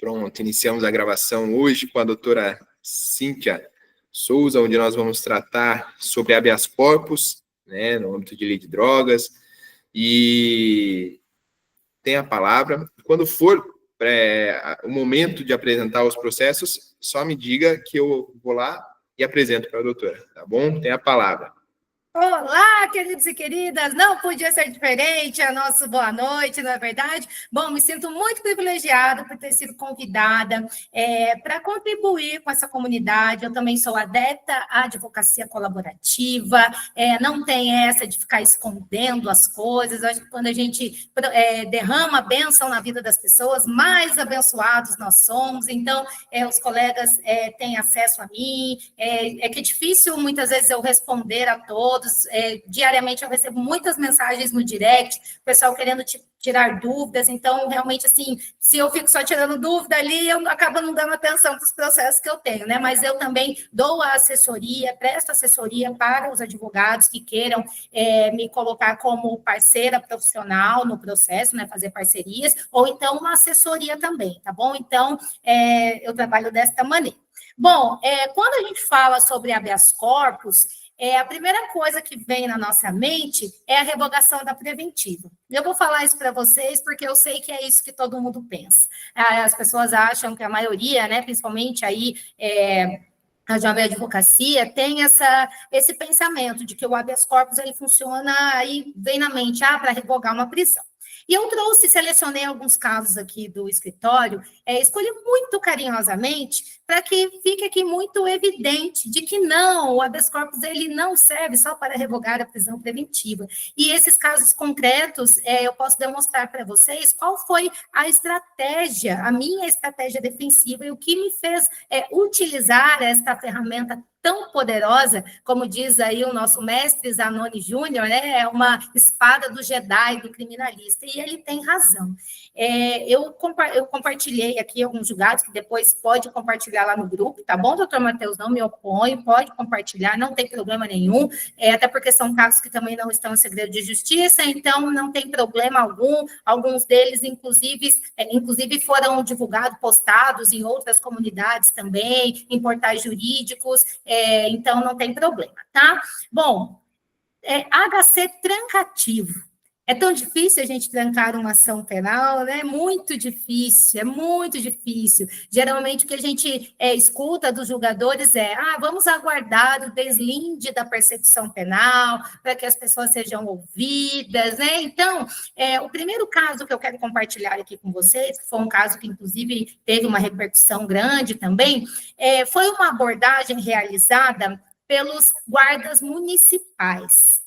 Pronto, iniciamos a gravação hoje com a doutora Cíntia Souza, onde nós vamos tratar sobre habeas corpus, né, no âmbito de lei de drogas, e tem a palavra. Quando for o momento de apresentar os processos, só me diga que eu vou lá e apresento para a doutora, tá bom? Tem a palavra. Olá, queridos e queridas, não podia ser diferente, a nossa boa noite, não é verdade? Bom, me sinto muito privilegiada por ter sido convidada para contribuir com essa comunidade. Eu também sou adepta à advocacia colaborativa, não tem essa de ficar escondendo as coisas. Eu acho que quando a gente derrama a bênção na vida das pessoas, mais abençoados nós somos. Então, os colegas têm acesso a mim, que é difícil muitas vezes eu responder a todos. Diariamente eu recebo muitas mensagens no direct, pessoal querendo tirar dúvidas, então realmente assim, se eu fico só tirando dúvida ali, eu acabo não dando atenção para os processos que eu tenho, né? Mas eu também dou a assessoria, presto assessoria para os advogados que queiram me colocar como parceira profissional no processo, né? Fazer parcerias, ou então uma assessoria também, tá bom? Então, eu trabalho desta maneira. Bom, quando a gente fala sobre habeas corpus, a primeira coisa que vem na nossa mente é a revogação da preventiva. Eu vou falar isso para vocês porque eu sei que é isso que todo mundo pensa. As pessoas acham que a maioria, né, principalmente aí a Jovem Advocacia, tem esse pensamento de que o habeas corpus ele funciona, aí vem na mente, para revogar uma prisão. E eu selecionei alguns casos aqui do escritório, escolhi muito carinhosamente para que fique aqui muito evidente de que não, o habeas corpus ele não serve só para revogar a prisão preventiva. E esses casos concretos, eu posso demonstrar para vocês qual foi a estratégia, a minha estratégia defensiva e o que me fez utilizar esta ferramenta tão poderosa, como diz aí o nosso mestre Zanoni Júnior, né? É uma espada do Jedi, do criminalista, e ele tem razão. Eu compartilhei aqui alguns julgados, que depois pode compartilhar lá no grupo, tá bom, doutor Matheus? Não me oponho, pode compartilhar, não tem problema nenhum, até porque são casos que também não estão em segredo de justiça, então não tem problema algum, alguns deles, inclusive foram divulgados, postados em outras comunidades também, em portais jurídicos, então não tem problema, tá? Bom, HC trancativo. É tão difícil a gente trancar uma ação penal, né? É muito difícil, é muito difícil. Geralmente, o que a gente escuta dos julgadores vamos aguardar o deslinde da persecução penal para que as pessoas sejam ouvidas, né? Então, o primeiro caso que eu quero compartilhar aqui com vocês, que foi um caso que, inclusive, teve uma repercussão grande também, foi uma abordagem realizada pelos guardas municipais.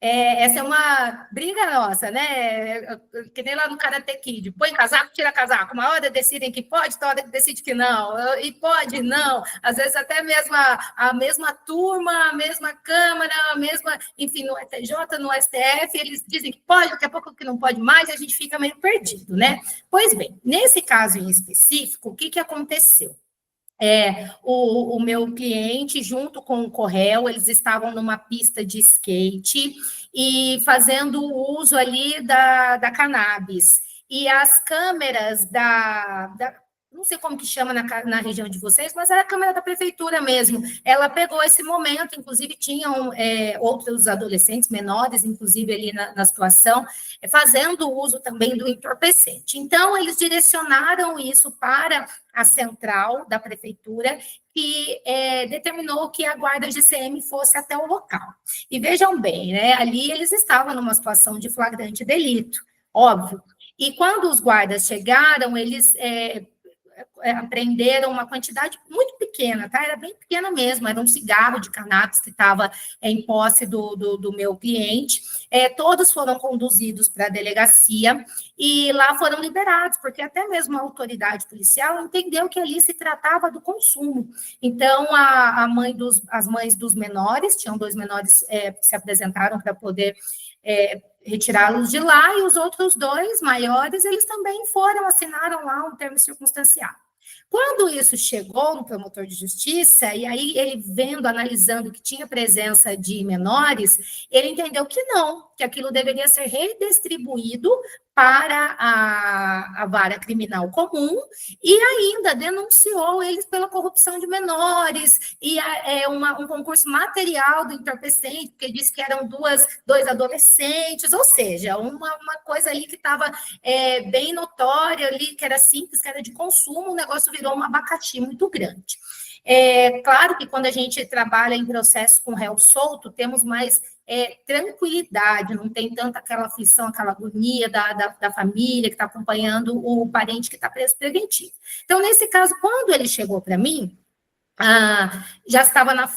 Essa é uma briga nossa, né? Que nem lá no Karate Kid. Põe casaco, tira casaco. Uma hora decidem que pode, outra hora decide que não. E pode, não. Às vezes até mesmo a mesma turma, a mesma Câmara, enfim, no STJ, no STF, eles dizem que pode, daqui a pouco que não pode mais, e a gente fica meio perdido, né? Pois bem, nesse caso em específico, o que aconteceu? O meu cliente, junto com o Correio, eles estavam numa pista de skate e fazendo uso ali da cannabis. E as câmeras não sei como que chama na região de vocês, mas era a câmera da prefeitura mesmo. Ela pegou esse momento, inclusive tinham outros adolescentes menores, inclusive ali na situação, fazendo uso também do entorpecente. Então, eles direcionaram isso para a central da prefeitura, que determinou que a guarda GCM fosse até o local. E vejam bem, né, ali eles estavam numa situação de flagrante delito, óbvio. E quando os guardas chegaram, eles apreenderam uma quantidade muito pequena, tá? Era bem pequena mesmo, era um cigarro de cannabis que estava em posse do meu cliente. Todos foram conduzidos para a delegacia e lá foram liberados, porque até mesmo a autoridade policial entendeu que ali se tratava do consumo. Então, as mães dos menores, tinham 2 menores se apresentaram para poder retirá-los de lá, e os outros 2 maiores, eles também assinaram lá um termo circunstanciado. Quando isso chegou no promotor de justiça, e aí ele analisando que tinha presença de menores, ele entendeu que não, que aquilo deveria ser redistribuído para a vara criminal comum e ainda denunciou eles pela corrupção de menores e um concurso material do entorpecente, porque disse que eram dois adolescentes, ou seja, uma coisa ali que estava bem notória ali, que era simples, que era de consumo, o negócio virou um abacaxi muito grande. Claro que quando a gente trabalha em processo com réu solto, temos mais tranquilidade, não tem tanta aquela aflição, aquela agonia da família que está acompanhando o parente que está preso preventivo. Então, nesse caso, quando ele chegou para mim, já estava na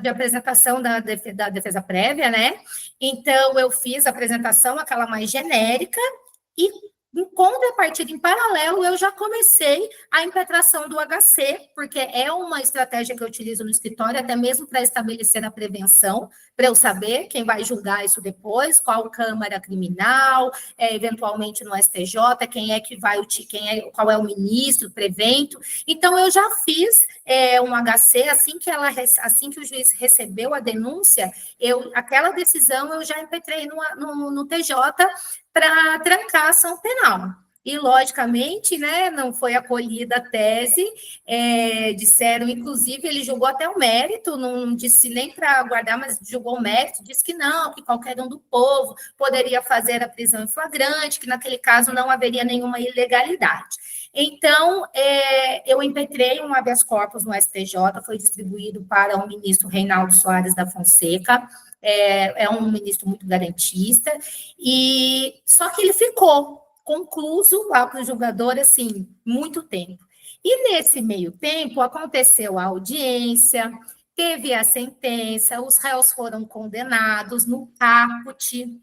de apresentação da defesa prévia, né? Então, eu fiz a apresentação, aquela mais genérica, e em contrapartida, em paralelo, eu já comecei a impetração do HC, porque é uma estratégia que eu utilizo no escritório, até mesmo para estabelecer a prevenção, para eu saber quem vai julgar isso depois, qual Câmara Criminal, eventualmente no STJ, qual é o ministro, prevento. Então, eu já fiz um HC, assim que o juiz recebeu a denúncia, aquela decisão eu já impetrei no TJ, para trancar a ação penal. E, logicamente, né, não foi acolhida a tese, disseram, inclusive, ele julgou até o mérito, não disse nem para guardar, mas julgou o mérito, disse que não, que qualquer um do povo poderia fazer a prisão em flagrante, que naquele caso não haveria nenhuma ilegalidade. Então, eu impetrei um habeas corpus no STJ, foi distribuído para o ministro Reinaldo Soares da Fonseca, é um ministro muito garantista, e só que ele ficou concluso lá para o julgador, assim, muito tempo. E nesse meio tempo aconteceu a audiência, teve a sentença, os réus foram condenados no caput,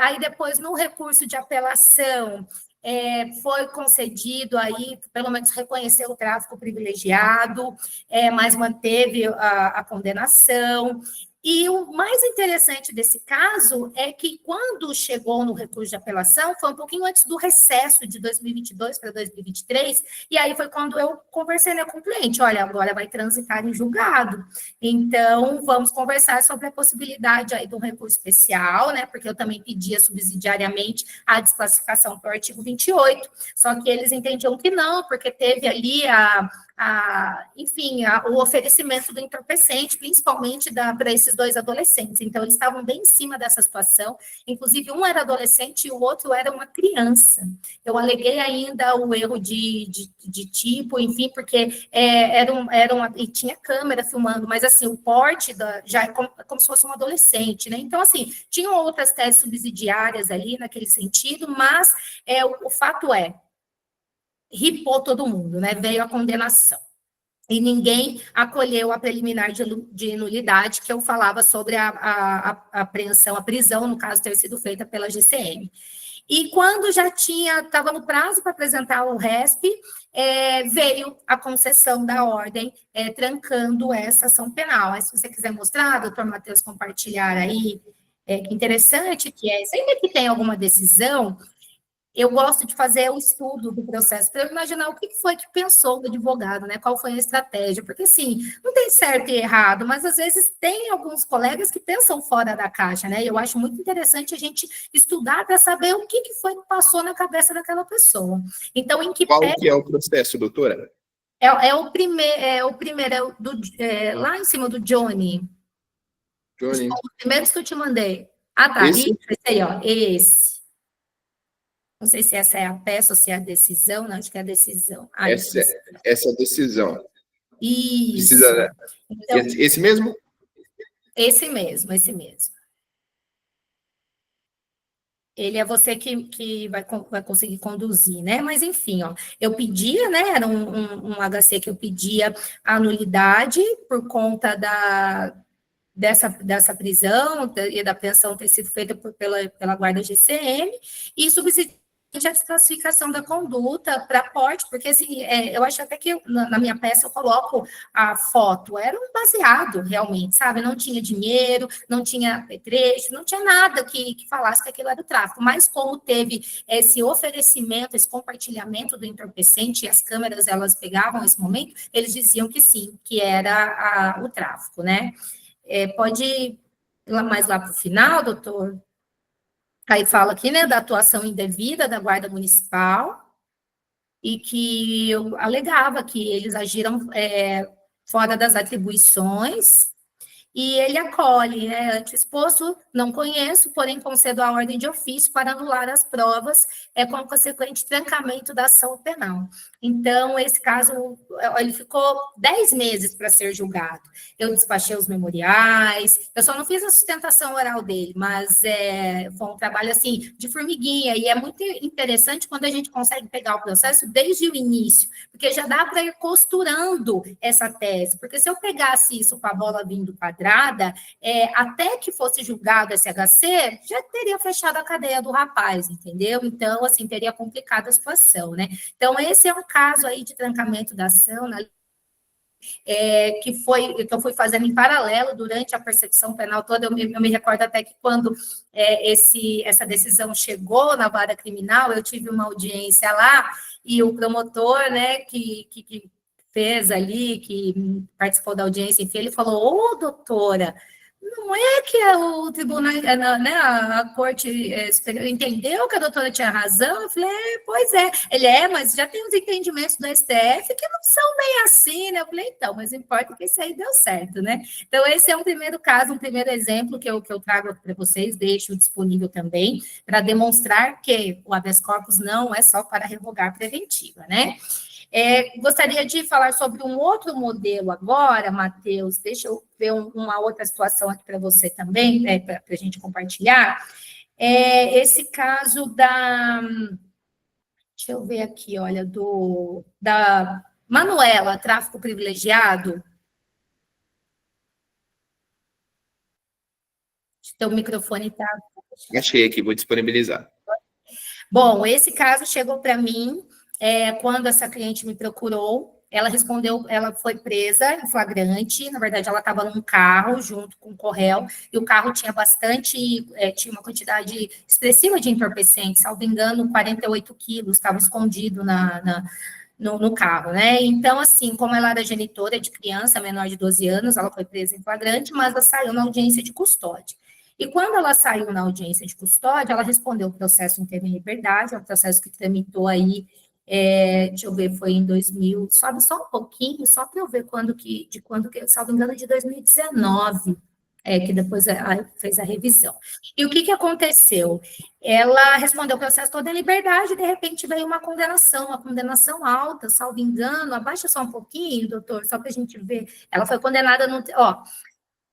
aí depois no recurso de apelação foi concedido aí, pelo menos reconheceu o tráfico privilegiado, mas manteve a condenação. E o mais interessante desse caso é que quando chegou no recurso de apelação, foi um pouquinho antes do recesso de 2022 para 2023, e aí foi quando eu conversei, né, com o cliente, olha, agora vai transitar em julgado, então vamos conversar sobre a possibilidade aí do recurso especial, né, porque eu também pedia subsidiariamente a desclassificação para o artigo 28, só que eles entendiam que não, porque teve ali o oferecimento do entorpecente, principalmente para esses dois adolescentes. Então, eles estavam bem em cima dessa situação. Inclusive, um era adolescente e o outro era uma criança. Eu aleguei ainda o erro de tipo, enfim, porque e tinha câmera filmando, mas assim, o porte já é como se fosse um adolescente, né? Então, assim, tinham outras teses subsidiárias ali naquele sentido, mas o fato ripou todo mundo, né? Veio a condenação. E ninguém acolheu a preliminar de nulidade, que eu falava sobre a apreensão, a prisão, no caso, ter sido feita pela GCM. E quando já estava no prazo para apresentar o RESP, veio a concessão da ordem, trancando essa ação penal. Mas, se você quiser mostrar, doutor Matheus, compartilhar aí, que interessante que sempre que tem alguma decisão, eu gosto de fazer o estudo do processo, para eu imaginar o que foi que pensou o advogado, né? Qual foi a estratégia, porque assim, não tem certo e errado, mas às vezes tem alguns colegas que pensam fora da caixa, né? E eu acho muito interessante a gente estudar para saber o que foi que passou na cabeça daquela pessoa. Então, Qual que é o processo, doutora? O primeiro, lá em cima do Johnny. Johnny. Os primeiros que eu te mandei. Ah, tá. Esse aí, ó. Esse. Não sei se essa é a peça ou se é a decisão, não, acho que é a decisão. Essa é a decisão. Isso. Precisa... Então, esse mesmo? Esse mesmo. Ele é você que vai conseguir conduzir, né? Mas, enfim, ó, eu pedia, né? Era um HC que eu pedia a nulidade por conta dessa prisão e da pensão ter sido feita pela guarda GCM e subsidiar a desclassificação da conduta para porte, porque assim, eu acho até que na minha peça eu coloco a foto, era um baseado realmente, sabe? Não tinha dinheiro, não tinha apetrecho, não tinha nada que falasse que aquilo era o tráfico, mas como teve esse oferecimento, esse compartilhamento do entorpecente e as câmeras elas pegavam esse momento, eles diziam que sim, que era o tráfico, né? Pode ir mais lá para o final, doutor? Aí fala aqui, né, da atuação indevida da Guarda Municipal, e que eu alegava que eles agiram fora das atribuições, e ele acolhe, né? Antes exposto, não conheço, porém concedo a ordem de ofício para anular as provas, com consequente trancamento da ação penal. Então, esse caso, ele ficou 10 meses para ser julgado. Eu despachei os memoriais, eu só não fiz a sustentação oral dele, mas foi um trabalho, assim, de formiguinha, e é muito interessante quando a gente consegue pegar o processo desde o início, porque já dá para ir costurando essa tese, porque se eu pegasse isso com a bola vindo quadrada, até que fosse julgado esse HC, já teria fechado a cadeia do rapaz, entendeu? Então, assim, teria complicado a situação, né? Então, esse é um caso aí de trancamento da ação, né? Que eu fui fazendo em paralelo durante a persecução penal toda. Eu me recordo até que quando essa decisão chegou na vara criminal, eu tive uma audiência lá e o promotor, né, que fez ali, que participou da audiência, enfim, ele falou: ô, doutora, não é que o tribunal, né, a corte superior entendeu que a doutora tinha razão? Eu falei, pois é. Ele mas já tem os entendimentos do STF que não são bem assim, né? Eu falei, então, mas importa que isso aí deu certo, né? Então, esse é um primeiro caso, um primeiro exemplo que eu trago aqui para vocês, deixo disponível também, para demonstrar que o habeas corpus não é só para revogar preventiva, né? Gostaria de falar sobre um outro modelo agora, Matheus. Deixa eu ver uma outra situação aqui para você também, para a gente compartilhar. Esse caso da. Deixa eu ver aqui, olha, da Manuela, tráfico privilegiado. Então, o microfone está. Achei aqui, vou disponibilizar. Bom, esse caso chegou para mim quando essa cliente me procurou. Ela respondeu, ela foi presa em flagrante. Na verdade, ela estava num carro junto com o Correio, e o carro tinha tinha uma quantidade expressiva de entorpecentes, salvo engano, 48 quilos, estava escondido no carro, né? Então, assim, como ela era genitora de criança, menor de 12 anos, ela foi presa em flagrante, mas ela saiu na audiência de custódia. E quando ela saiu na audiência de custódia, ela respondeu o processo inteiro em liberdade, é um processo que tramitou aí, deixa eu ver, foi em 2000, sobe só um pouquinho, só para eu ver de quando que, salvo engano, de 2019, que depois fez a revisão. E o que aconteceu? Ela respondeu o processo todo em liberdade, e de repente veio uma condenação alta, salvo engano, abaixa só um pouquinho, doutor, só para a gente ver. Ela foi condenada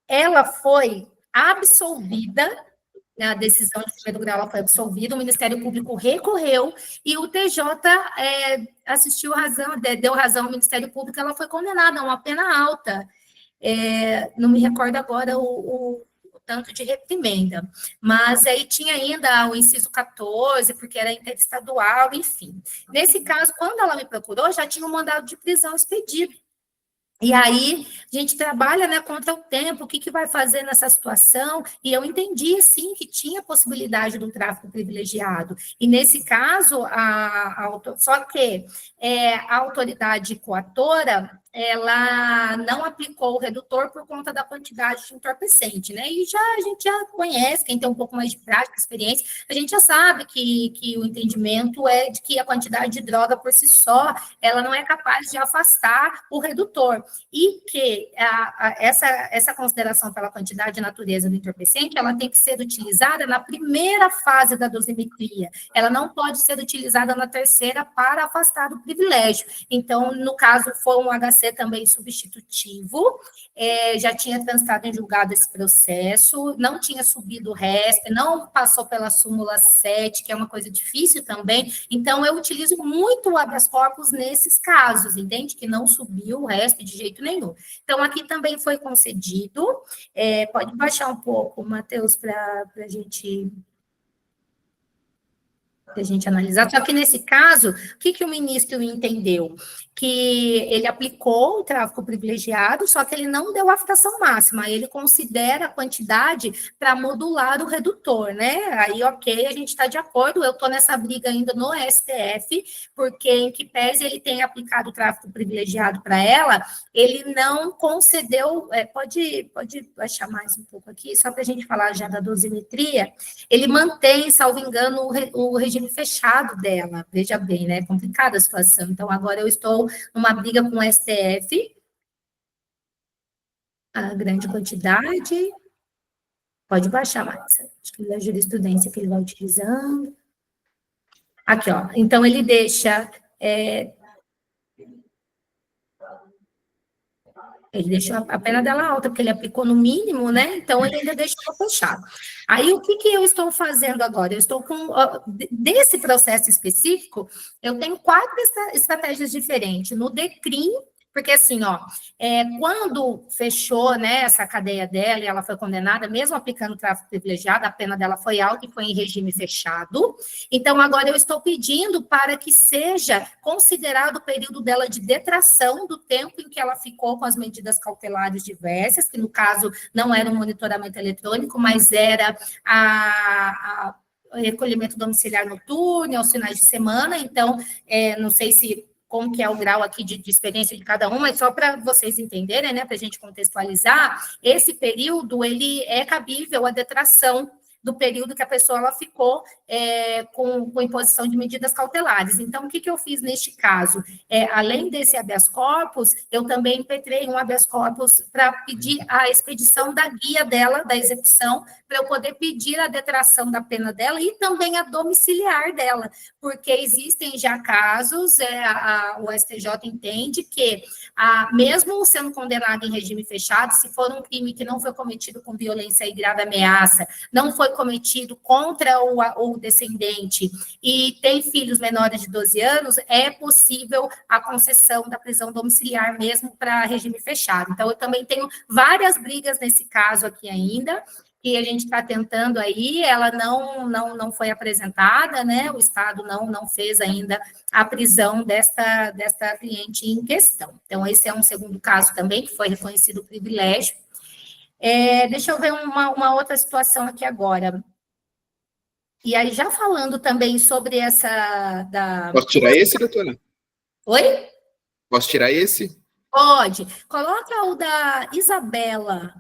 ela foi absolvida, a decisão de primeiro grau ela foi absolvida, o Ministério Público recorreu e o TJ deu razão ao Ministério Público, ela foi condenada a uma pena alta. Não me recordo agora o tanto de reprimenda, mas aí tinha ainda o inciso 14, porque era interestadual, enfim. Nesse caso, quando ela me procurou, já tinha um mandado de prisão expedido. E aí, a gente trabalha, né, contra o tempo, o que vai fazer nessa situação, e eu entendi, sim, que tinha possibilidade do tráfico privilegiado, e nesse caso, só que a autoridade coatora, ela não aplicou o redutor por conta da quantidade de entorpecente, né, e a gente já conhece, quem tem um pouco mais de prática, experiência, a gente já sabe que o entendimento é de que a quantidade de droga por si só, ela não é capaz de afastar o redutor, e que essa consideração pela quantidade e natureza do entorpecente, ela tem que ser utilizada na primeira fase da dosimetria, ela não pode ser utilizada na terceira para afastar do privilégio. Então, no caso, foi um HC também substitutivo, já tinha transitado em julgado esse processo, não tinha subido o RESP, não passou pela súmula 7, que é uma coisa difícil também, então eu utilizo muito o habeas corpus nesses casos, entende? Que não subiu o RESP de jeito nenhum. Então, aqui também foi concedido, pode baixar um pouco, Matheus, para a gente... a gente analisar. Só que nesse caso, o que o ministro entendeu? Que ele aplicou o tráfico privilegiado, só que ele não deu a fração máxima, ele considera a quantidade para modular o redutor, né? Aí, ok, a gente está de acordo, eu estou nessa briga ainda no STF, porque em que pese ele tem aplicado o tráfico privilegiado para ela, ele não concedeu, pode baixar mais um pouco aqui, só para a gente falar já da dosimetria, ele mantém, salvo engano, o regime fechado dela, veja bem, né? É complicada a situação. Então, agora eu estou numa briga com o STF, a grande quantidade, pode baixar mais, acho que é a jurisprudência que ele vai utilizando. Aqui, ó, então ele deixa... Ele deixou a pena dela alta, porque ele aplicou no mínimo, né? Então, ele ainda deixou fechado. Aí, o que eu estou fazendo agora? Eu estou com... Desse processo específico, eu tenho 4 estratégias diferentes. No DECRIM, porque assim, ó, quando fechou, né, essa cadeia dela e ela foi condenada, mesmo aplicando tráfico privilegiado, a pena dela foi alta e foi em regime fechado. Então, agora eu estou pedindo para que seja considerado o período dela de detração do tempo em que ela ficou com as medidas cautelares diversas, que no caso não era um monitoramento eletrônico, mas era o recolhimento domiciliar noturno, aos finais de semana. Então, não sei se como que é o grau aqui de experiência de cada um, mas só para vocês entenderem, né, para a gente contextualizar, esse período, ele é cabível à detração do período que a pessoa ela ficou com imposição de medidas cautelares. Então, o que eu fiz neste caso? Além desse habeas corpus, eu também impetrei um habeas corpus para pedir a expedição da guia dela, da execução, para eu poder pedir a detração da pena dela e também a domiciliar dela, porque existem já casos, o STJ entende que, mesmo sendo condenado em regime fechado, se for um crime que não foi cometido com violência e grave ameaça, não foi cometido contra o descendente e tem filhos menores de 12 anos, é possível a concessão da prisão domiciliar mesmo para regime fechado. Então, eu também tenho várias brigas nesse caso aqui ainda, que a gente está tentando aí, ela não foi apresentada, né? O Estado não fez ainda a prisão desta cliente em questão. Então, esse é um segundo caso também, que foi reconhecido o privilégio. Deixa eu ver uma outra situação aqui agora. E aí, já falando também sobre essa... Posso tirar esse, doutora? Oi? Posso tirar esse? Pode. Coloca o da Isabela.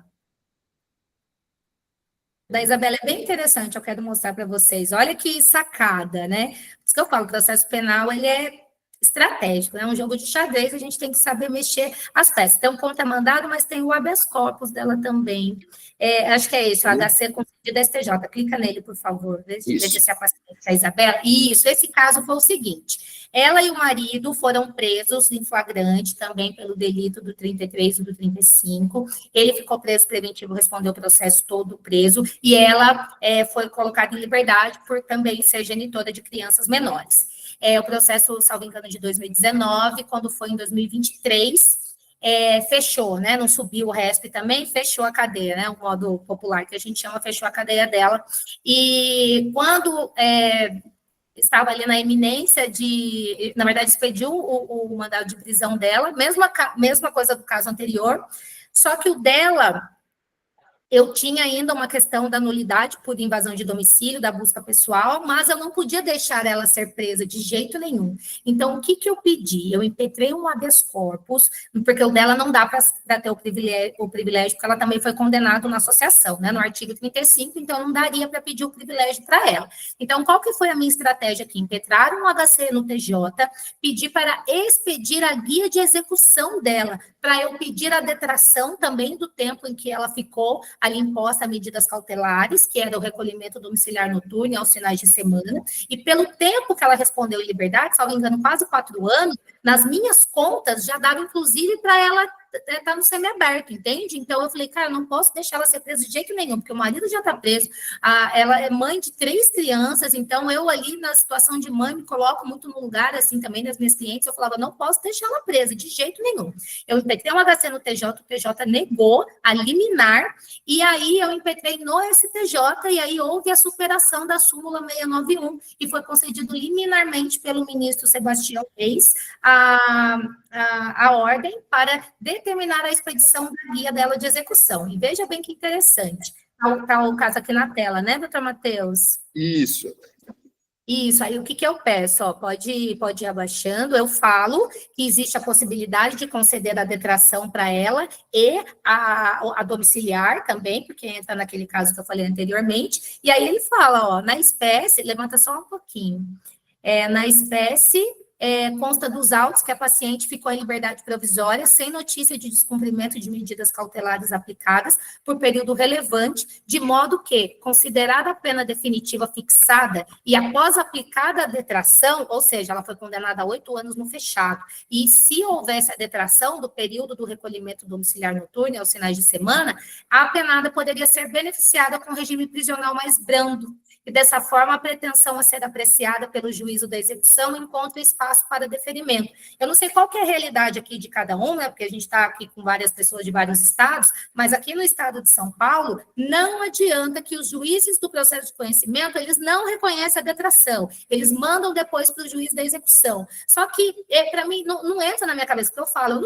Da Isabela é bem interessante, eu quero mostrar para vocês. Olha que sacada, né? Por isso que eu falo, o processo penal, ele é estratégico, é um jogo de xadrez, a gente tem que saber mexer as peças. Tem um contra-mandado, mas tem o habeas corpus dela também. Acho que é isso, o HC concedido da STJ. Clica nele, por favor. Veja se a paciente é a Isabela. Isso, esse caso foi o seguinte. Ela e o marido foram presos em flagrante também pelo delito do 33 e do 35. Ele ficou preso preventivo, respondeu o processo todo preso, e ela foi colocada em liberdade por também ser genitora de crianças menores. O processo, salvo engano, de 2019, quando foi em 2023, fechou, né? Não subiu o RESP também, fechou a cadeia, né? O modo popular que a gente chama, fechou a cadeia dela. E quando estava ali na iminência de, na verdade, expediu o mandado de prisão dela, mesma coisa do caso anterior, só que o dela... Eu tinha ainda uma questão da nulidade por invasão de domicílio, da busca pessoal, mas eu não podia deixar ela ser presa de jeito nenhum. Então, o que eu pedi? Eu impetrei um habeas corpus, porque o dela não dá para ter o privilégio, porque ela também foi condenada na associação, né, no artigo 35, então não daria para pedir o privilégio para ela. Então, qual que foi a minha estratégia aqui? Impetrar um HC no TJ, pedir para expedir a guia de execução dela, para eu pedir a detração também do tempo em que ela ficou ali imposta medidas cautelares, que era o recolhimento domiciliar noturno aos finais de semana, e pelo tempo que ela respondeu em liberdade, salvo engano, quase 4 anos, nas minhas contas, já dava, inclusive, para ela tá no semiaberto, entende? Então, eu falei, cara, não posso deixar ela ser presa de jeito nenhum, porque o marido já está preso, ela é mãe de 3 crianças, então eu ali, na situação de mãe, me coloco muito no lugar, assim, também das minhas clientes, eu falava, não posso deixar ela presa, de jeito nenhum. Eu impetrei um HC no TJ, o TJ negou a liminar, e aí eu impetrei no STJ, e aí houve a superação da súmula 691, e foi concedido liminarmente pelo ministro Sebastião Reis a ordem para determinar a expedição da guia dela de execução. E veja bem que interessante. Está o caso aqui na tela, né, doutor Matheus? Isso. Isso, aí o que eu peço? Ó, pode ir abaixando, eu falo que existe a possibilidade de conceder a detração para ela e a domiciliar também, porque entra naquele caso que eu falei anteriormente, e aí ele fala, ó, na espécie, levanta só um pouquinho, na espécie, consta dos autos que a paciente ficou em liberdade provisória sem notícia de descumprimento de medidas cautelares aplicadas por período relevante, de modo que, considerada a pena definitiva fixada e após aplicada a detração, ou seja, ela foi condenada a 8 anos no fechado, e se houvesse a detração do período do recolhimento domiciliar noturno aos finais de semana, a apenada poderia ser beneficiada com regime prisional mais brando, e dessa forma a pretensão a ser apreciada pelo juízo da execução encontra espaço para deferimento. Eu não sei qual que é a realidade aqui de cada um, né, porque a gente está aqui com várias pessoas de vários estados, mas aqui no estado de São Paulo, não adianta que os juízes do processo de conhecimento, eles não reconhecem a detração, eles mandam depois para o juiz da execução. Só que, para mim, não entra na minha cabeça, porque eu falo,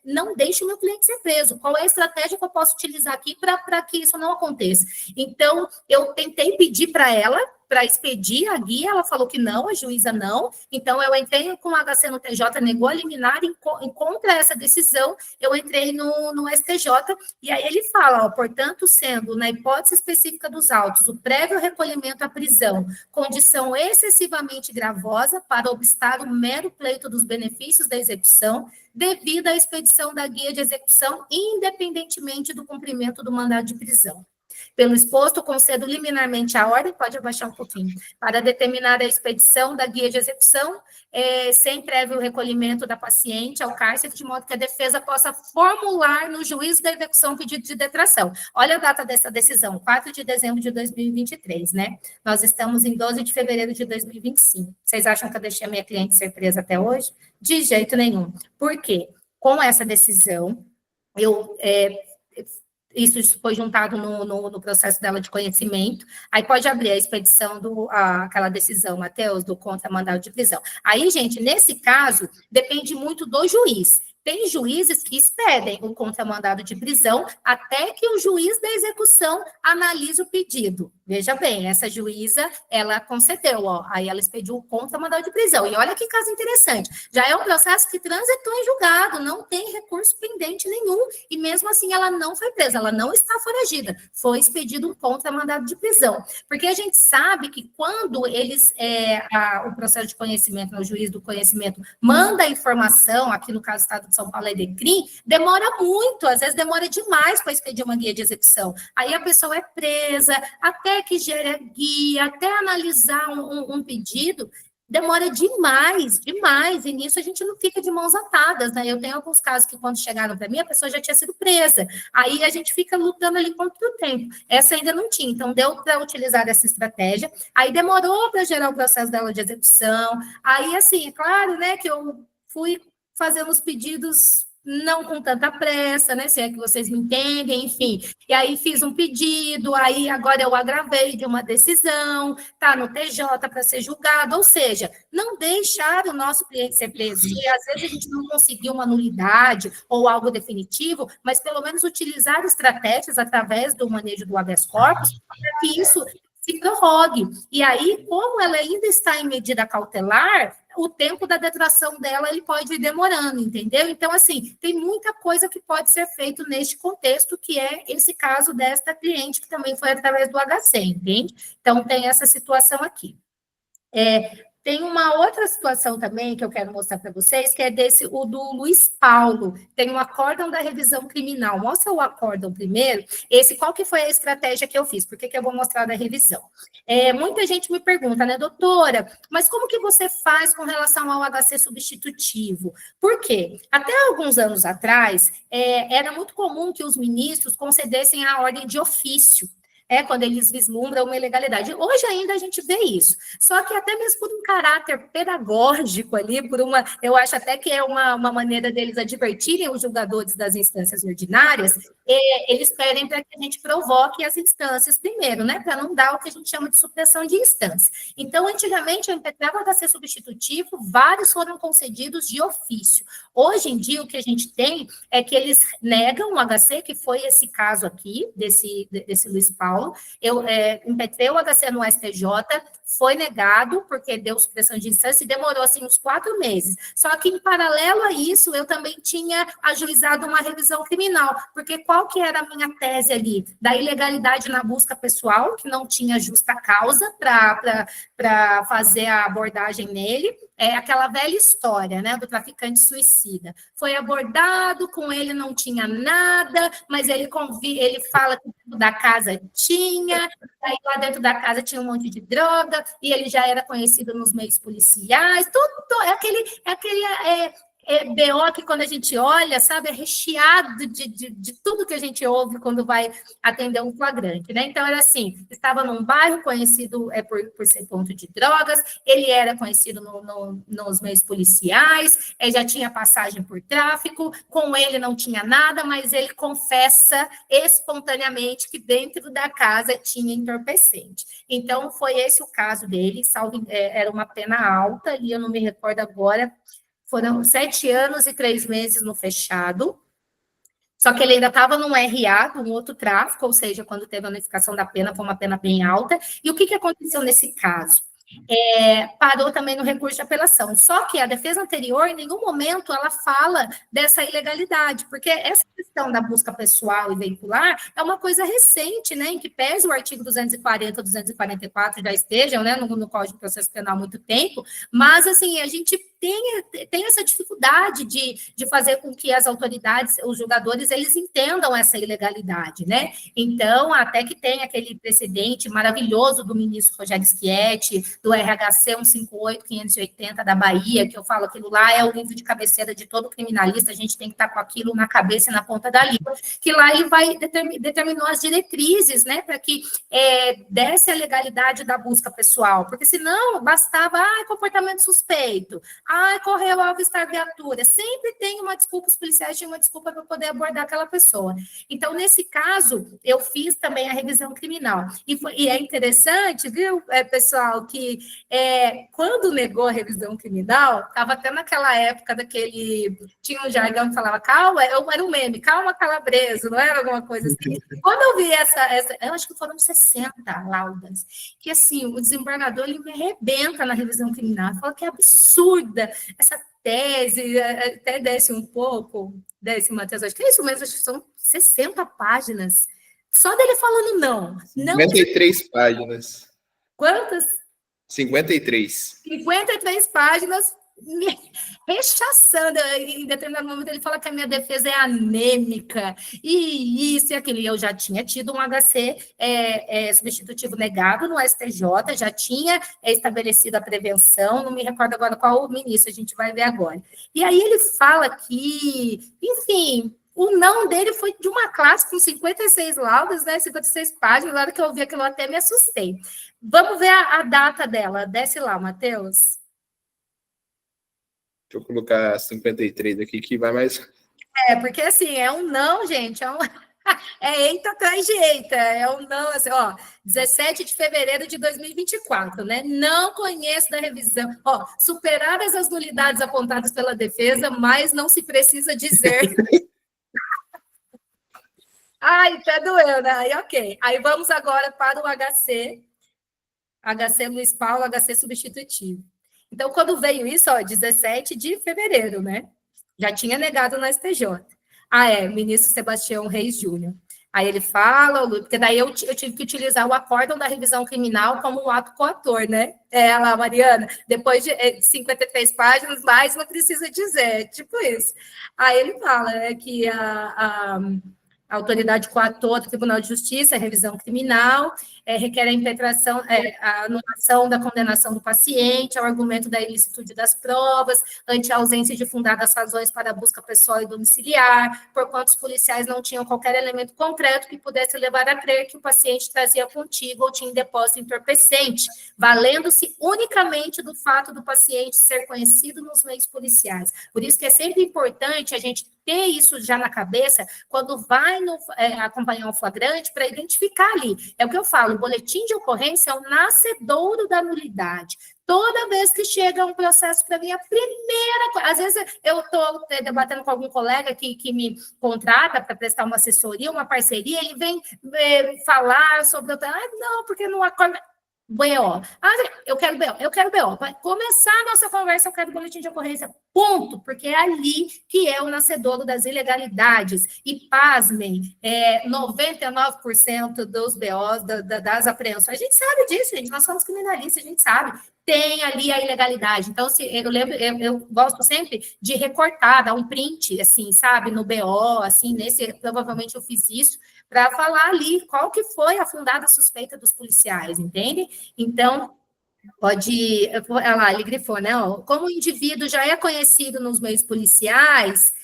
não deixe o meu cliente ser preso, qual é a estratégia que eu posso utilizar aqui para que isso não aconteça? Então, eu tentei pedir para ela, para expedir a guia, ela falou que não, a juíza não, então eu entrei com o HC no TJ, negou a liminar, contra essa decisão, eu entrei no STJ, e aí ele fala, ó, portanto, sendo, na hipótese específica dos autos, o prévio recolhimento à prisão, condição excessivamente gravosa para obstar o mero pleito dos benefícios da execução, devido à expedição da guia de execução, independentemente do cumprimento do mandado de prisão. Pelo exposto, concedo liminarmente a ordem, pode abaixar um pouquinho, para determinar a expedição da guia de execução, sem prévio recolhimento da paciente ao cárcere, de modo que a defesa possa formular no juízo da execução pedido de detração. Olha a data dessa decisão, 4 de dezembro de 2023, né? Nós estamos em 12 de fevereiro de 2025. Vocês acham que eu deixei a minha cliente ser presa até hoje? De jeito nenhum. Por quê? Com essa decisão, isso foi juntado no processo dela de conhecimento, aí pode abrir a expedição aquela decisão, Matheus, do contra-mandado de prisão. Aí, gente, nesse caso, depende muito do juiz. Tem juízes que expedem o contramandado de prisão até que o juiz da execução analise o pedido. Veja bem, essa juíza, ela concedeu, ó, aí ela expediu o contramandado de prisão. E olha que caso interessante, já é um processo que transitou em julgado, não tem recurso pendente nenhum, e mesmo assim ela não foi presa, ela não está foragida, foi expedido um contramandado de prisão. Porque a gente sabe que quando eles, o processo de conhecimento, o juiz do conhecimento, manda a informação, aqui no caso do Estado de São Paulo é DECRIM, demora muito, às vezes demora demais para expedir uma guia de execução. Aí a pessoa é presa, até que gere a guia, até analisar um pedido, demora demais, e nisso a gente não fica de mãos atadas, né? Eu tenho alguns casos que quando chegaram para mim, a pessoa já tinha sido presa, aí a gente fica lutando ali contra o tempo. Essa ainda não tinha, então deu para utilizar essa estratégia, aí demorou para gerar o processo dela de execução, aí assim, é claro, né, que eu fui fazendo os pedidos não com tanta pressa, né, se é que vocês me entendem, enfim, e aí fiz um pedido, aí agora eu agravei de uma decisão, tá no TJ para ser julgado, ou seja, não deixar o nosso cliente ser preso, e às vezes a gente não conseguiu uma nulidade ou algo definitivo, mas pelo menos utilizar estratégias através do manejo do habeas corpus, para que isso se prorrogue, e aí, como ela ainda está em medida cautelar, o tempo da detração dela, ele pode ir demorando, entendeu? Então, assim, tem muita coisa que pode ser feito neste contexto, que é esse caso desta cliente, que também foi através do HC, entende? Então, tem essa situação aqui. Tem uma outra situação também que eu quero mostrar para vocês, que é o do Luiz Paulo. Tem um acórdão da revisão criminal. Mostra o acórdão primeiro. Qual que foi a estratégia que eu fiz? Por que eu vou mostrar da revisão? Muita gente me pergunta, né, doutora, mas como que você faz com relação ao HC substitutivo? Por quê? Até alguns anos atrás, era muito comum que os ministros concedessem a ordem de ofício. Quando eles vislumbram uma ilegalidade. Hoje ainda a gente vê isso. Só que até mesmo por um caráter pedagógico ali, eu acho até que é uma maneira deles advertirem os julgadores das instâncias ordinárias, eles pedem para que a gente provoque as instâncias primeiro, né? Para não dar o que a gente chama de supressão de instância. Então, antigamente, eu impetrava o HC substitutivo, vários foram concedidos de ofício. Hoje em dia, o que a gente tem é que eles negam o HC, que foi esse caso aqui, desse Luiz Paulo. Eu impetrei o HC no STJ, foi negado, porque deu supressão de instância, e demorou, assim, uns 4 meses. Só que, em paralelo a isso, eu também tinha ajuizado uma revisão criminal, porque qual que era a minha tese ali? Da ilegalidade na busca pessoal, que não tinha justa causa para fazer a abordagem nele, aquela velha história, né, do traficante suicida. Foi abordado, com ele não tinha nada, mas ele fala que dentro da casa tinha, aí lá dentro da casa tinha um monte de droga, e ele já era conhecido nos meios policiais, tudo aquele BO que quando a gente olha, sabe, é recheado de tudo que a gente ouve quando vai atender um flagrante, né? Então, era assim, estava num bairro conhecido por ser ponto de drogas, ele era conhecido nos meios policiais, já tinha passagem por tráfico, com ele não tinha nada, mas ele confessa espontaneamente que dentro da casa tinha entorpecente. Então, foi esse o caso dele, era uma pena alta, ali eu não me recordo agora. Foram 7 anos e 3 meses no fechado, só que ele ainda estava num RA, num outro tráfico, ou seja, quando teve a unificação da pena, foi uma pena bem alta. E o que aconteceu nesse caso? Parou também no recurso de apelação. Só que a defesa anterior, em nenhum momento, ela fala dessa ilegalidade, porque essa questão da busca pessoal e veicular é uma coisa recente, né, em que pese o artigo 240, 244 já estejam, né, no Código de Processo Penal há muito tempo, mas, assim, a gente tem essa dificuldade de fazer com que as autoridades, os julgadores, eles entendam essa ilegalidade, né? Então, até que tem aquele precedente maravilhoso do ministro Rogério Schietti, do RHC 158-580 da Bahia, que eu falo, aquilo lá é o livro de cabeceira de todo criminalista, a gente tem que estar com aquilo na cabeça e na ponta da língua, que lá ele determinou as diretrizes, né, para que desse a legalidade da busca pessoal, porque senão bastava, comportamento suspeito, correu ao avistar viatura, sempre tem uma desculpa, os policiais tinham uma desculpa para poder abordar aquela pessoa. Então, nesse caso, eu fiz também a revisão criminal, e é interessante, viu, pessoal, que quando negou a revisão criminal, estava até naquela época tinha um jargão que falava, calma, era um meme, calma, calabreso, não era alguma coisa assim. Quando eu vi eu acho que foram 60 laudas, que assim, o desembargador, ele me arrebenta na revisão criminal, fala que é absurda essa tese, até desce um pouco, Matheus, acho que é isso mesmo, acho que são 60 páginas, só dele falando não. 53 páginas. Quantas? 53. 53 páginas, me rechaçando. Em determinado momento ele fala que a minha defesa é anêmica, e isso e aquilo. E eu já tinha tido um HC substitutivo negado no STJ, já tinha estabelecido a prevenção, não me recordo agora qual o ministro, a gente vai ver agora. E aí ele fala que, enfim, o não dele foi de uma classe com 56 laudas, né, 56 páginas, na hora que eu vi aquilo eu até me assustei. Vamos ver a data dela, desce lá, Matheus. Deixa eu colocar 53 aqui, que vai mais... Porque assim, é um não, gente, eita atrás de eita, é um não, assim, 17 de fevereiro de 2024, né? Não conheço da revisão. Superadas as nulidades apontadas pela defesa, mas não se precisa dizer... Ai, até doeu, né? Aí, ok. Aí vamos agora para o HC Luiz Paulo, HC substitutivo. Então, quando veio isso, 17 de fevereiro, né? Já tinha negado no STJ. Ministro Sebastião Reis Júnior. Aí ele fala, porque daí eu tive que utilizar o acórdão da revisão criminal como um ato coator, né? Lá, Mariana, depois de 53 páginas, mais não precisa dizer, tipo isso. Aí ele fala que a autoridade coatora do Tribunal de Justiça, a revisão criminal, requer a impetração, a anulação da condenação do paciente, ao argumento da ilicitude das provas, ante a ausência de fundadas razões para a busca pessoal e domiciliar, porquanto os policiais não tinham qualquer elemento concreto que pudesse levar a crer que o paciente trazia contigo ou tinha em depósito entorpecente, valendo-se unicamente do fato do paciente ser conhecido nos meios policiais. Por isso que é sempre importante a gente ter isso já na cabeça quando vai acompanhar o flagrante para identificar ali. É o que eu falo, o boletim de ocorrência é o nascedouro da nulidade. Toda vez que chega um processo para mim, a primeira coisa... Às vezes eu estou debatendo com algum colega que me contrata para prestar uma assessoria, uma parceria, ele vem falar sobre... não, porque não acorda... BO. Eu quero BO. Para começar a nossa conversa, eu quero boletim de ocorrência. Ponto. Porque é ali que é o nascedouro das ilegalidades. E, pasmem, 99% dos BOs, das apreensões, a gente sabe disso, gente. Nós somos criminalistas, a gente sabe. Tem ali a ilegalidade. Então, eu lembro, eu gosto sempre de recortar, dar um print, assim, sabe, no BO, assim, provavelmente eu fiz isso, para falar ali qual que foi a fundada suspeita dos policiais, entende? Então, pode... Olha lá, ele grifou, né? Como o indivíduo já é conhecido nos meios policiais,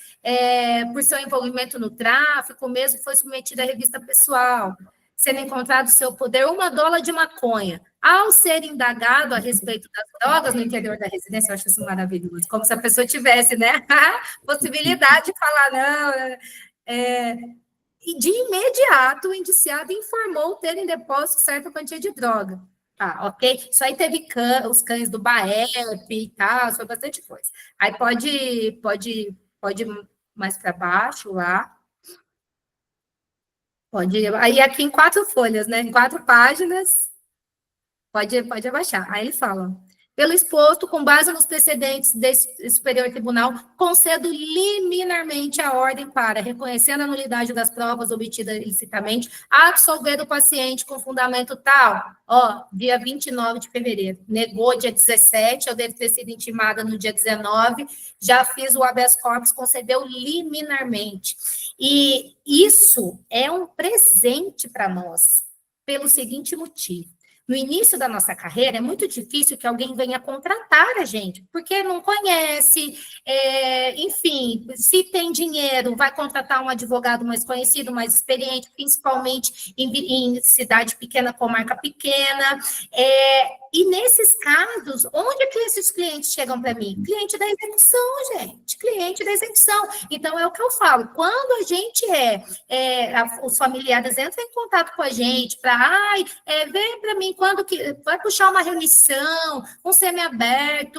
por seu envolvimento no tráfico, mesmo foi submetido à revista pessoal, sendo encontrado seu poder uma dola de maconha. Ao ser indagado a respeito das drogas no interior da residência, eu acho isso maravilhoso, como se a pessoa tivesse, né, a possibilidade de falar, não... E de imediato o indiciado informou ter em depósito certa quantia de droga. Ok? Isso aí teve os cães do BAEP e tal, foi bastante coisa. Aí pode mais para baixo lá. Aí aqui em 4 folhas, né? Em 4 páginas, pode abaixar. Aí ele fala: pelo exposto, com base nos precedentes desse Superior Tribunal, concedo liminarmente a ordem para, reconhecendo a nulidade das provas obtidas ilicitamente, absolver o paciente com fundamento tal, dia 29 de fevereiro. Negou dia 17, eu devo ter sido intimada no dia 19, já fiz o habeas corpus, concedeu liminarmente. E isso é um presente para nós, pelo seguinte motivo. No início da nossa carreira, é muito difícil que alguém venha contratar a gente, porque não conhece, enfim, se tem dinheiro, vai contratar um advogado mais conhecido, mais experiente, principalmente em cidade pequena, comarca pequena. E nesses casos, onde é que esses clientes chegam para mim? Cliente da execução, gente, cliente da execução. Então, é o que eu falo, quando a gente os familiares entram em contato com a gente para, vem para mim, quando que vai puxar uma remissão, um semiaberto,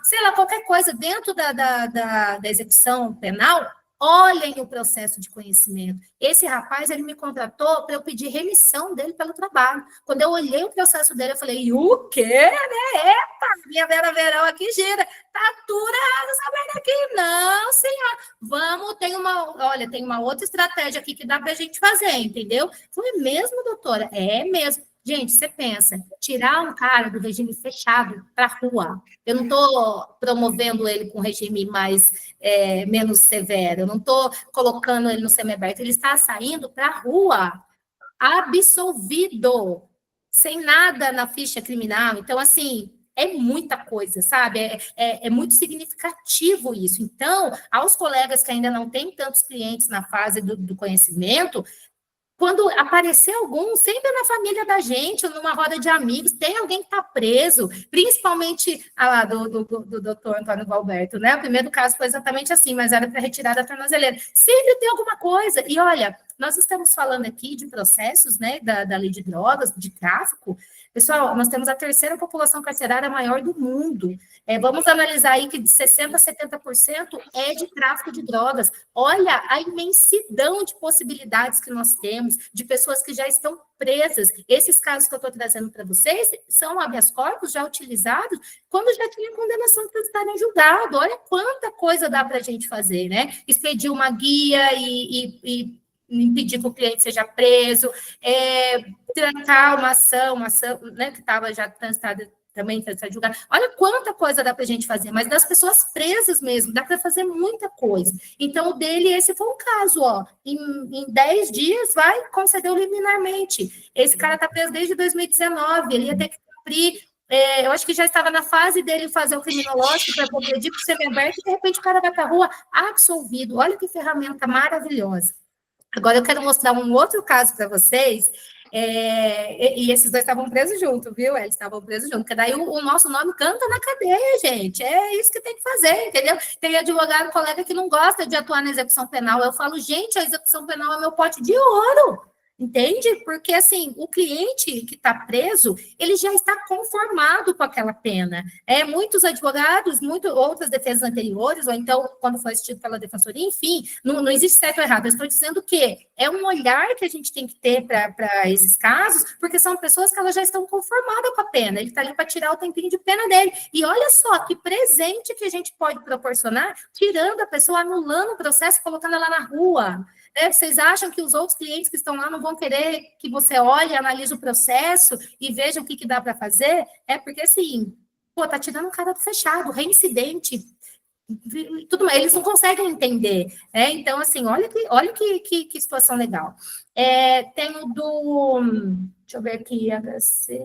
sei lá, qualquer coisa dentro da execução penal, olhem o processo de conhecimento. Esse rapaz, ele me contratou para eu pedir remissão dele pelo trabalho. Quando eu olhei o processo dele, eu falei, o quê? Né? Epa, minha Vera Verão aqui gira. Tá tudo errado essa merda aqui. Não, senhor. Tem uma outra estratégia aqui que dá para a gente fazer, entendeu? Foi mesmo, doutora? É mesmo. Gente, você pensa, tirar um cara do regime fechado para a rua, eu não estou promovendo ele com um regime menos severo, eu não estou colocando ele no semiaberto, ele está saindo para a rua, absolvido, sem nada na ficha criminal. Então, assim, é muita coisa, sabe? É muito significativo isso. Então, aos colegas que ainda não têm tantos clientes na fase do conhecimento, quando aparecer algum, sempre na família da gente, ou numa roda de amigos, tem alguém que está preso, principalmente do doutor Antônio Valberto, né? O primeiro caso foi exatamente assim, mas era para retirar da tornozeleira. Sempre tem alguma coisa. E olha, nós estamos falando aqui de processos, né, da lei de drogas, de tráfico. Pessoal, nós temos a terceira população carcerária maior do mundo. Vamos analisar aí que de 60% a 70% é de tráfico de drogas. Olha a imensidão de possibilidades que nós temos, de pessoas que já estão presas. Esses casos que eu estou trazendo para vocês são habeas corpus já utilizados quando já tinha condenação para estarem julgados. Olha quanta coisa dá para a gente fazer, né? Expedir uma guia e impedir que o cliente seja preso, trancar uma ação, né, que estava já transitada também, transitada julgada. Olha quanta coisa dá para a gente fazer, mas das pessoas presas mesmo, dá para fazer muita coisa. Então, o dele, esse foi um caso, ó, em 10 dias vai conceder liminarmente. Esse cara está preso desde 2019, ele ia ter que cumprir, eu acho que já estava na fase dele fazer o criminológico para progredir para o semiaberto, e de repente o cara vai para a rua absolvido. Olha que ferramenta maravilhosa. Agora eu quero mostrar um outro caso para vocês, e esses dois estavam presos juntos, viu? Eles estavam presos juntos, porque daí o nosso nome canta na cadeia, gente. É isso que tem que fazer, entendeu? Tem advogado, colega que não gosta de atuar na execução penal. Eu falo, gente, a execução penal é meu pote de ouro. Entende? Porque, assim, o cliente que está preso, ele já está conformado com aquela pena. Muitos advogados, outras defesas anteriores, ou então, quando foi assistido pela defensoria, enfim, não existe certo ou errado. Eu estou dizendo que é um olhar que a gente tem que ter para esses casos, porque são pessoas que elas já estão conformadas com a pena. Ele está ali para tirar o tempinho de pena dele. E olha só que presente que a gente pode proporcionar, tirando a pessoa, anulando o processo e colocando ela na rua. Vocês acham que os outros clientes que estão lá não vão querer que você olhe, analise o processo e veja o que dá para fazer? Porque, assim, tá tirando um cara do fechado, reincidente, tudo mais, eles não conseguem entender. Então, assim, olha que situação legal. Tem o do... Deixa eu ver aqui, HC...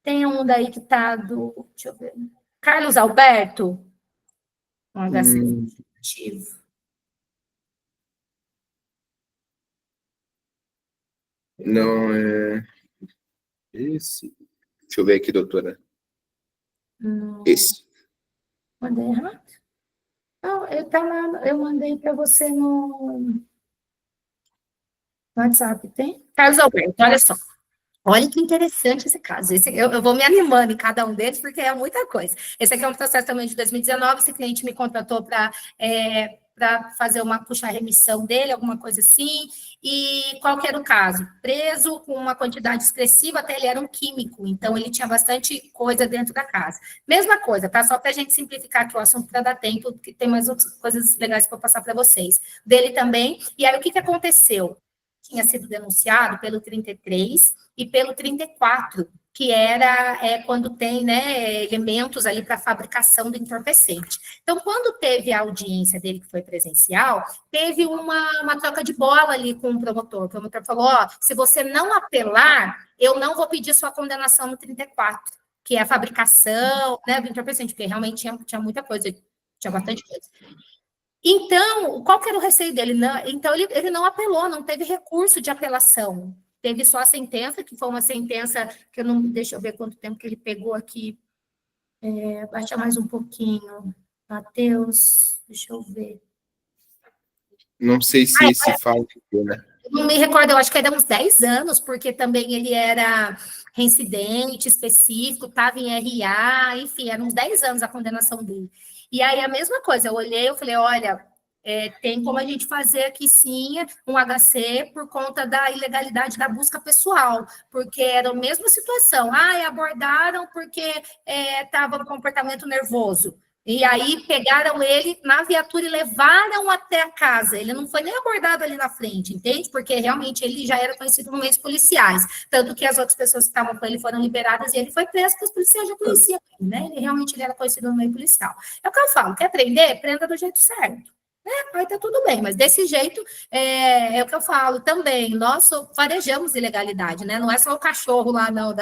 Tem um daí que está do... Deixa eu ver... Carlos Alberto, um HC ativo. Não, esse. Deixa eu ver aqui, doutora. Não. Esse. Mandei errado? Não, eu mandei para você no WhatsApp, tem? Carlos Alberto, olha só. Olha que interessante esse caso. Eu vou me animando em cada um deles, porque é muita coisa. Esse aqui é um processo também de 2019, esse cliente me contratou para fazer puxar a remissão dele, alguma coisa assim. E qual que era o caso? Preso com uma quantidade expressiva, até ele era um químico, então ele tinha bastante coisa dentro da casa. Mesma coisa, tá? Só para a gente simplificar aqui o assunto para dar tempo, porque tem mais outras coisas legais para eu passar para vocês. Dele também. E aí, o que aconteceu? Tinha sido denunciado pelo 33 e pelo 34, que era quando tem, né, elementos ali para fabricação do entorpecente. Então, quando teve a audiência dele, que foi presencial, teve uma troca de bola ali com o promotor. O promotor falou, se você não apelar, eu não vou pedir sua condenação no 34, que é a fabricação, né, do entorpecente, porque realmente tinha muita coisa, tinha bastante coisa. Então, qual que era o receio dele? Então, ele não apelou, não teve recurso de apelação. Teve só a sentença, que foi uma sentença que eu não... Deixa eu ver quanto tempo que ele pegou aqui. Baixa mais um pouquinho. Matheus, deixa eu ver. Não sei se esse fala, né? Não me recordo, eu acho que era uns 10 anos, porque também ele era reincidente específico, estava em RA, enfim, eram uns 10 anos a condenação dele. E aí, a mesma coisa, eu olhei, eu falei, olha, tem como a gente fazer aqui, sim, um HC por conta da ilegalidade da busca pessoal, porque era a mesma situação. Abordaram porque estava no comportamento nervoso. E aí pegaram ele na viatura e levaram até a casa. Ele não foi nem abordado ali na frente, entende? Porque realmente ele já era conhecido no meio dos policiais. Tanto que as outras pessoas que estavam com ele foram liberadas e ele foi preso, porque os policiais já conheciam ele, né? Ele era conhecido no meio policial. É o que eu falo, quer prender? Prenda do jeito certo. Aí tá tudo bem, mas desse jeito é o que eu falo também. Nós farejamos ilegalidade, né? Não é só o cachorro lá, não,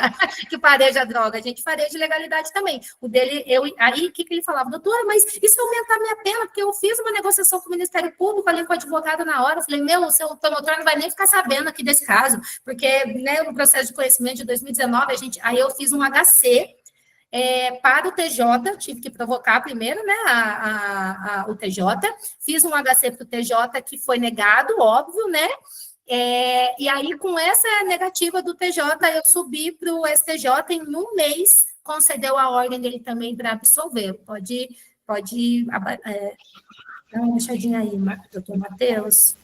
que fareja droga, a gente fareja ilegalidade também. O dele, aí o que ele falava? Doutora, mas isso aumentar minha pena, porque eu fiz uma negociação com o Ministério Público, ali com o advogado na hora. Eu falei, o seu promotor não vai nem ficar sabendo aqui desse caso, porque né, no processo de conhecimento de 2019, aí eu fiz um HC. Para o TJ, tive que provocar primeiro, né, o TJ, fiz um HC para o TJ que foi negado, óbvio, né, e aí com essa negativa do TJ, eu subi para o STJ em um mês, concedeu a ordem dele também para absolver. Pode dar uma deixadinha aí, doutor Matheus.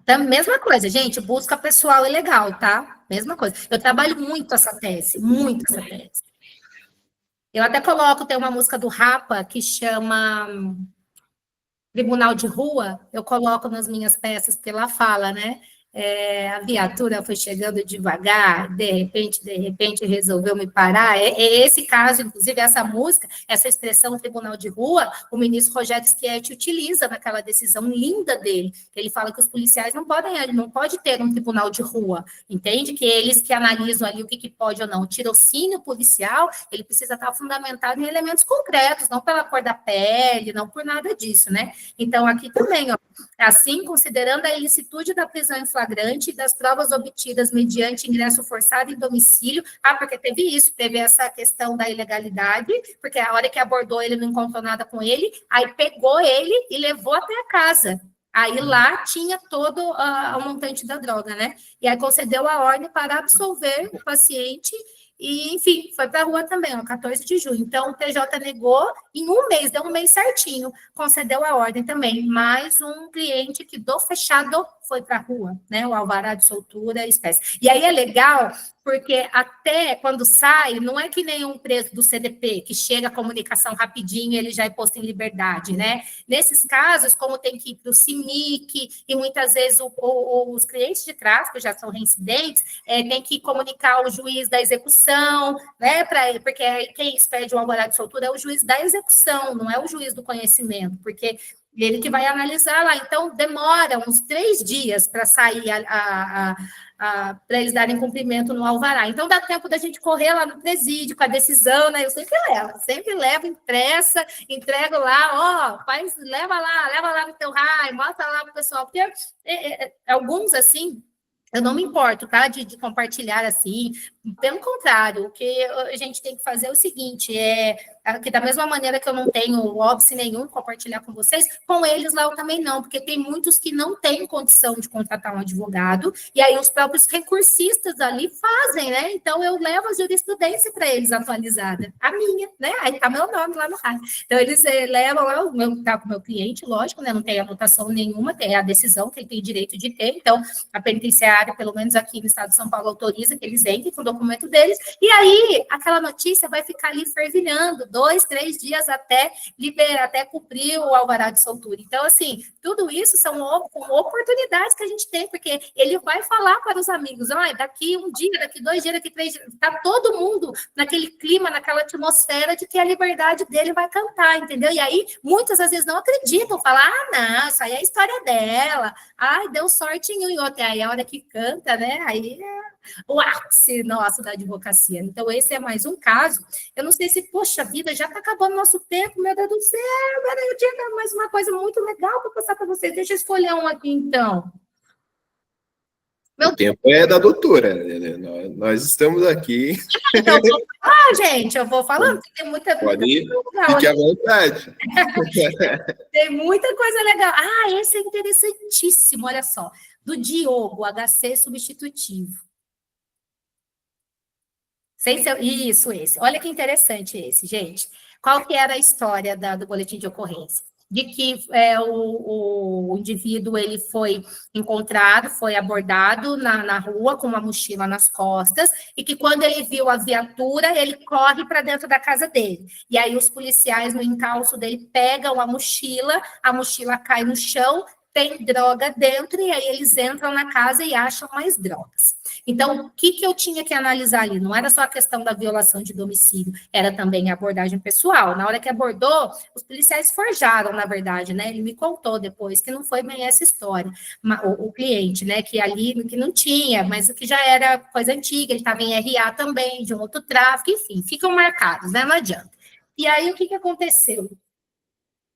Então, mesma coisa, gente, busca pessoal ilegal, tá? Mesma coisa. Eu trabalho muito essa tese, muito essa tese. Eu até coloco, tem uma música do Rapa que chama Tribunal de Rua, eu coloco nas minhas peças, porque lá fala, né? A viatura foi chegando devagar, de repente resolveu me parar. É esse caso, inclusive, essa música, essa expressão tribunal de rua, o ministro Rogério Schietti utiliza naquela decisão linda dele. Ele fala que os policiais não pode ter um tribunal de rua, entende? Que eles que analisam ali o que pode ou não. O tirocínio policial, ele precisa estar fundamentado em elementos concretos, não pela cor da pele, não por nada disso, né? Então, aqui também, ó, assim, considerando a ilicitude da prisão em flagrante e das provas obtidas mediante ingresso forçado em domicílio, porque teve essa questão da ilegalidade, porque a hora que abordou ele não encontrou nada com ele, aí pegou ele e levou até a casa. Aí lá tinha todo o montante da droga, né? E aí concedeu a ordem para absolver o paciente e, enfim, foi para a rua também, no 14 de junho. Então, o TJ negou em um mês, deu um mês certinho, concedeu a ordem também. Mais um cliente que do fechado foi para a rua, né? O alvará de soltura, espécie. E aí é legal, porque até quando sai, não é que nem um preso do CDP, que chega a comunicação rapidinho e ele já é posto em liberdade, né? Nesses casos, como tem que ir para o CIMIC, e muitas vezes os clientes de tráfico já são reincidentes, tem que comunicar ao juiz da execução, né? Porque quem expede o alvará de soltura é o juiz da execução, não é o juiz do conhecimento, porque ele que vai analisar lá. Então, demora uns 3 dias para sair para eles darem cumprimento no alvará. Então, dá tempo da gente correr lá no presídio com a decisão, né? Eu sempre levo impressa, entrego lá, ó, faz, leva lá no teu raio, mostra lá pro pessoal, porque alguns, assim, eu não me importo, tá, de compartilhar assim, pelo contrário, o que a gente tem que fazer é o seguinte, que da mesma maneira que eu não tenho óbice nenhum compartilhar com vocês, com eles lá eu também não, porque tem muitos que não têm condição de contratar um advogado, e aí os próprios recursistas ali fazem, né? Então eu levo a jurisprudência para eles atualizada, a minha, né? Aí tá meu nome lá no rádio. Então eles levam lá, tá com o meu cliente, lógico, né? Não tem anotação nenhuma, tem a decisão que ele tem direito de ter, então a penitenciária, pelo menos aqui no estado de São Paulo, autoriza que eles entrem com o documento deles, e aí aquela notícia vai ficar ali fervilhando 2, 3 dias até liberar, até cumprir o alvará de soltura. Então, assim, tudo isso são oportunidades que a gente tem, porque ele vai falar para os amigos, olha, daqui um dia, daqui 2 dias, daqui 3 dias, está todo mundo naquele clima, naquela atmosfera de que a liberdade dele vai cantar, entendeu? E aí, muitas às vezes não acreditam, falam, não, isso aí é a história dela, ai, deu sorte em um e outro, aí a hora que canta, né, aí o ápice nosso da advocacia. Então, esse é mais um caso. Eu não sei se, poxa vida, já está acabando o nosso tempo, meu Deus do céu, agora eu tinha mais uma coisa muito legal para passar para vocês. Deixa eu escolher um aqui, então. O tempo é da doutora, né? Nós estamos aqui. Então, gente, eu vou falando, tem muita coisa legal. Fique à vontade. Tem muita coisa legal. Esse é interessantíssimo, olha só. Do Diogo, HC substitutivo. Isso, esse. Olha que interessante esse, gente. Qual que era a história do boletim de ocorrência? De que o indivíduo ele foi encontrado, foi abordado na rua com uma mochila nas costas, e que quando ele viu a viatura, ele corre para dentro da casa dele. E aí os policiais, no encalço dele, pegam a mochila cai no chão, tem droga dentro, e aí eles entram na casa e acham mais drogas. Então, o que eu tinha que analisar ali? Não era só a questão da violação de domicílio, era também a abordagem pessoal. Na hora que abordou, os policiais forjaram, na verdade, né? Ele me contou depois que não foi bem essa história. O cliente, né? Que ali, que não tinha, mas o que já era coisa antiga, ele estava em RA também, de um outro tráfico, enfim, ficam marcados, né? Não adianta. E aí, o que aconteceu?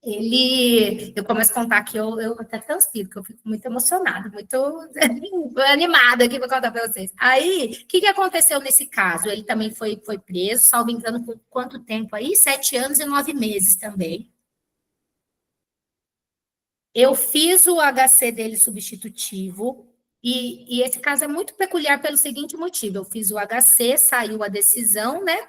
Eu começo a contar que eu até transpiro, porque eu fico muito emocionada, muito animada aqui para contar para vocês. Aí, o que aconteceu nesse caso? Ele também foi preso, salvo engano, por quanto tempo aí? 7 anos e 9 meses também. Eu fiz o HC dele substitutivo, e esse caso é muito peculiar pelo seguinte motivo: eu fiz o HC, saiu a decisão, né?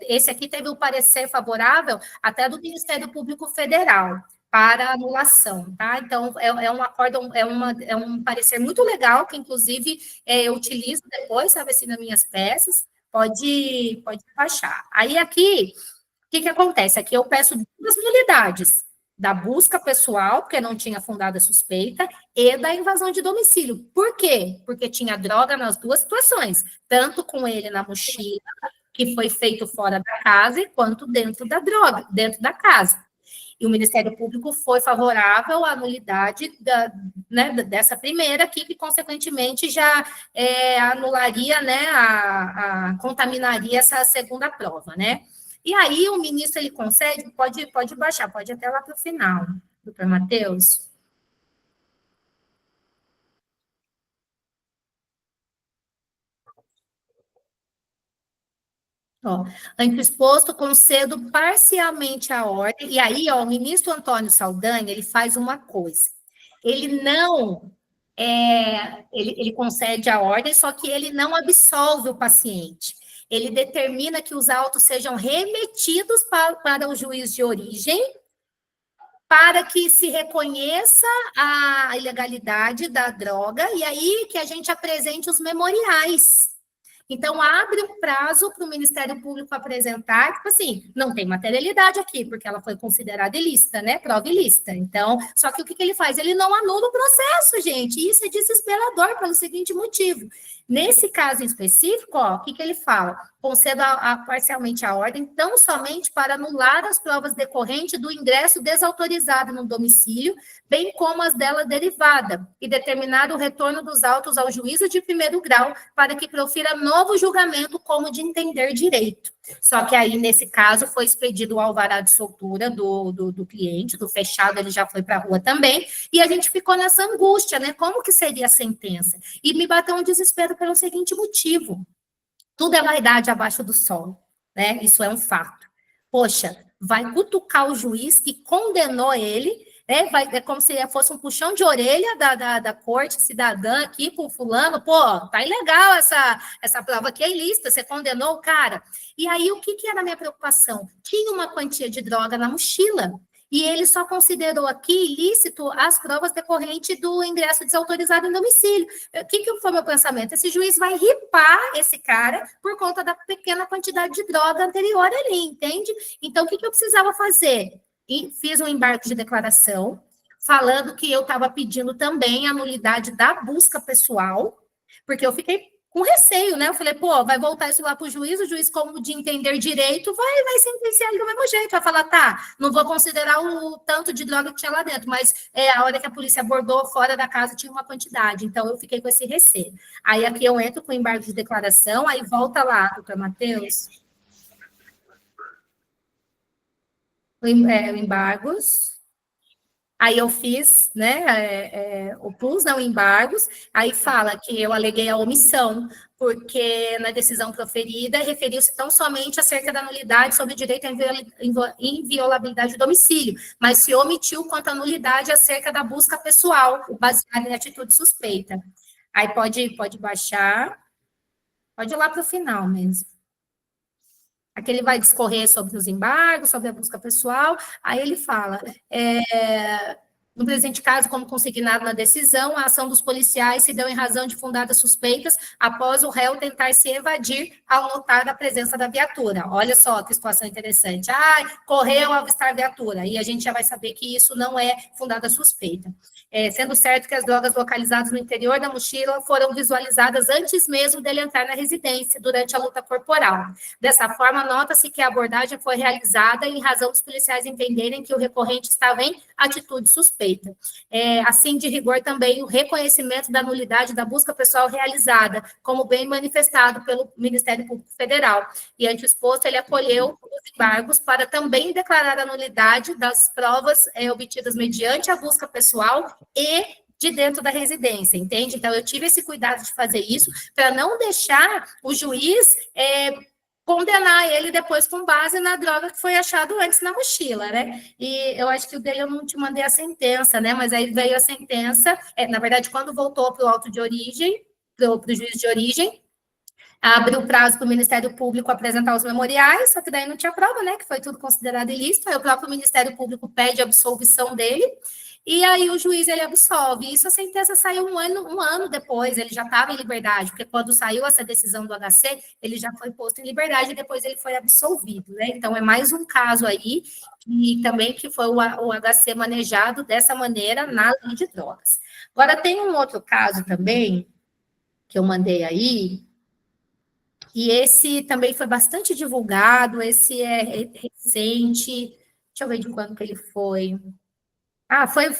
Esse aqui teve o parecer favorável até do Ministério Público Federal para anulação, tá? Então, um acordo, é um parecer muito legal, que inclusive eu utilizo depois, sabe assim, nas minhas peças, pode baixar. Aí aqui que acontece? Aqui eu peço 2 nulidades, da busca pessoal, porque não tinha fundada suspeita, e da invasão de domicílio. Por quê? Porque tinha droga nas 2 situações, tanto com ele na mochila, que foi feito fora da casa, quanto dentro da droga, dentro da casa. E o Ministério Público foi favorável à nulidade né, dessa primeira aqui, que, consequentemente, já anularia, né, contaminaria essa segunda prova, né? E aí o ministro, ele concede, pode baixar, pode ir até lá para o final, doutor Matheus. Ó, ante exposto, concedo parcialmente a ordem, e aí, ó, o ministro Antônio Saldanha, ele faz uma coisa, ele não, ele concede a ordem, só que ele não absolve o paciente, ele determina que os autos sejam remetidos para o juiz de origem, para que se reconheça a ilegalidade da droga, e aí que a gente apresente os memoriais. Então, abre um prazo para o Ministério Público apresentar, tipo assim, não tem materialidade aqui, porque ela foi considerada ilícita, né? Prova ilícita. Então, só que o que ele faz? Ele não anula o processo, gente. E isso é desesperador pelo seguinte motivo. Nesse caso em específico, ó, o que ele fala? Concedo parcialmente a ordem, tão somente para anular as provas decorrentes do ingresso desautorizado no domicílio, bem como as dela derivada, e determinar o retorno dos autos ao juízo de primeiro grau, para que profira novo julgamento como de entender direito. Só que aí, nesse caso, foi expedido o alvará de soltura do cliente, do fechado, ele já foi para a rua também, e a gente ficou nessa angústia, né? Como que seria a sentença? E me bateu um desespero pelo seguinte motivo: tudo é vaidade abaixo do sol, né? Isso é um fato. Poxa, vai cutucar o juiz que condenou ele, né? É como se fosse um puxão de orelha da corte cidadã aqui pro fulano. Pô, tá ilegal essa prova aqui, é ilícita, você condenou o cara. E aí, o que era a minha preocupação? Tinha uma quantia de droga na mochila, e ele só considerou aqui ilícito as provas decorrentes do ingresso desautorizado em domicílio. O que foi meu pensamento? Esse juiz vai ripar esse cara por conta da pequena quantidade de droga anterior ali, entende? Então, o que eu precisava fazer? E fiz um embargo de declaração, falando que eu estava pedindo também a nulidade da busca pessoal, porque eu fiquei com receio, né? Eu falei, pô, vai voltar isso lá para o juiz, como de entender direito, vai sentenciar ele do mesmo jeito, vai falar, tá, não vou considerar o tanto de droga que tinha lá dentro, mas a hora que a polícia abordou fora da casa tinha uma quantidade, então eu fiquei com esse receio. Aí aqui eu entro com o embargo de declaração, aí volta lá, doutor Matheus. O embargos. Aí eu fiz, né, o plus, não embargos, aí fala que eu aleguei a omissão, porque na decisão proferida referiu-se tão somente acerca da nulidade sobre o direito à inviolabilidade do domicílio, mas se omitiu quanto à nulidade acerca da busca pessoal, baseada em atitude suspeita. Aí pode baixar, pode ir lá para o final mesmo. Aqui ele vai discorrer sobre os embargos, sobre a busca pessoal, aí ele fala, no presente caso, como consignado na decisão, a ação dos policiais se deu em razão de fundadas suspeitas após o réu tentar se evadir ao notar a presença da viatura. Olha só que situação interessante. Correu ao avistar a viatura, e a gente já vai saber que isso não é fundada suspeita. Sendo certo que as drogas localizadas no interior da mochila foram visualizadas antes mesmo dele entrar na residência, durante a luta corporal. Dessa forma, nota-se que a abordagem foi realizada em razão dos policiais entenderem que o recorrente estava em atitude suspeita. Assim, de rigor, também o reconhecimento da nulidade da busca pessoal realizada, como bem manifestado pelo Ministério Público Federal. E, ante o exposto, ele acolheu os embargos para também declarar a nulidade das provas obtidas mediante a busca pessoal e de dentro da residência, entende? Então, eu tive esse cuidado de fazer isso para não deixar o juiz condenar ele depois com base na droga que foi achado antes na mochila, né? E eu acho que o dele eu não te mandei a sentença, né? Mas aí veio a sentença, na verdade, quando voltou para o auto de origem, para o juiz de origem, abriu o prazo para o Ministério Público apresentar os memoriais, só que daí não tinha prova, né? Que foi tudo considerado ilícito, aí o próprio Ministério Público pede a absolvição dele, e aí o juiz ele absolve. Isso a sentença saiu um ano depois, ele já estava em liberdade, porque quando saiu essa decisão do HC, ele já foi posto em liberdade e depois ele foi absolvido, né? Então é mais um caso aí, e também que foi o HC manejado dessa maneira na lei de drogas. Agora tem um outro caso também, que eu mandei aí, e esse também foi bastante divulgado, esse é recente, deixa eu ver de quando que ele foi.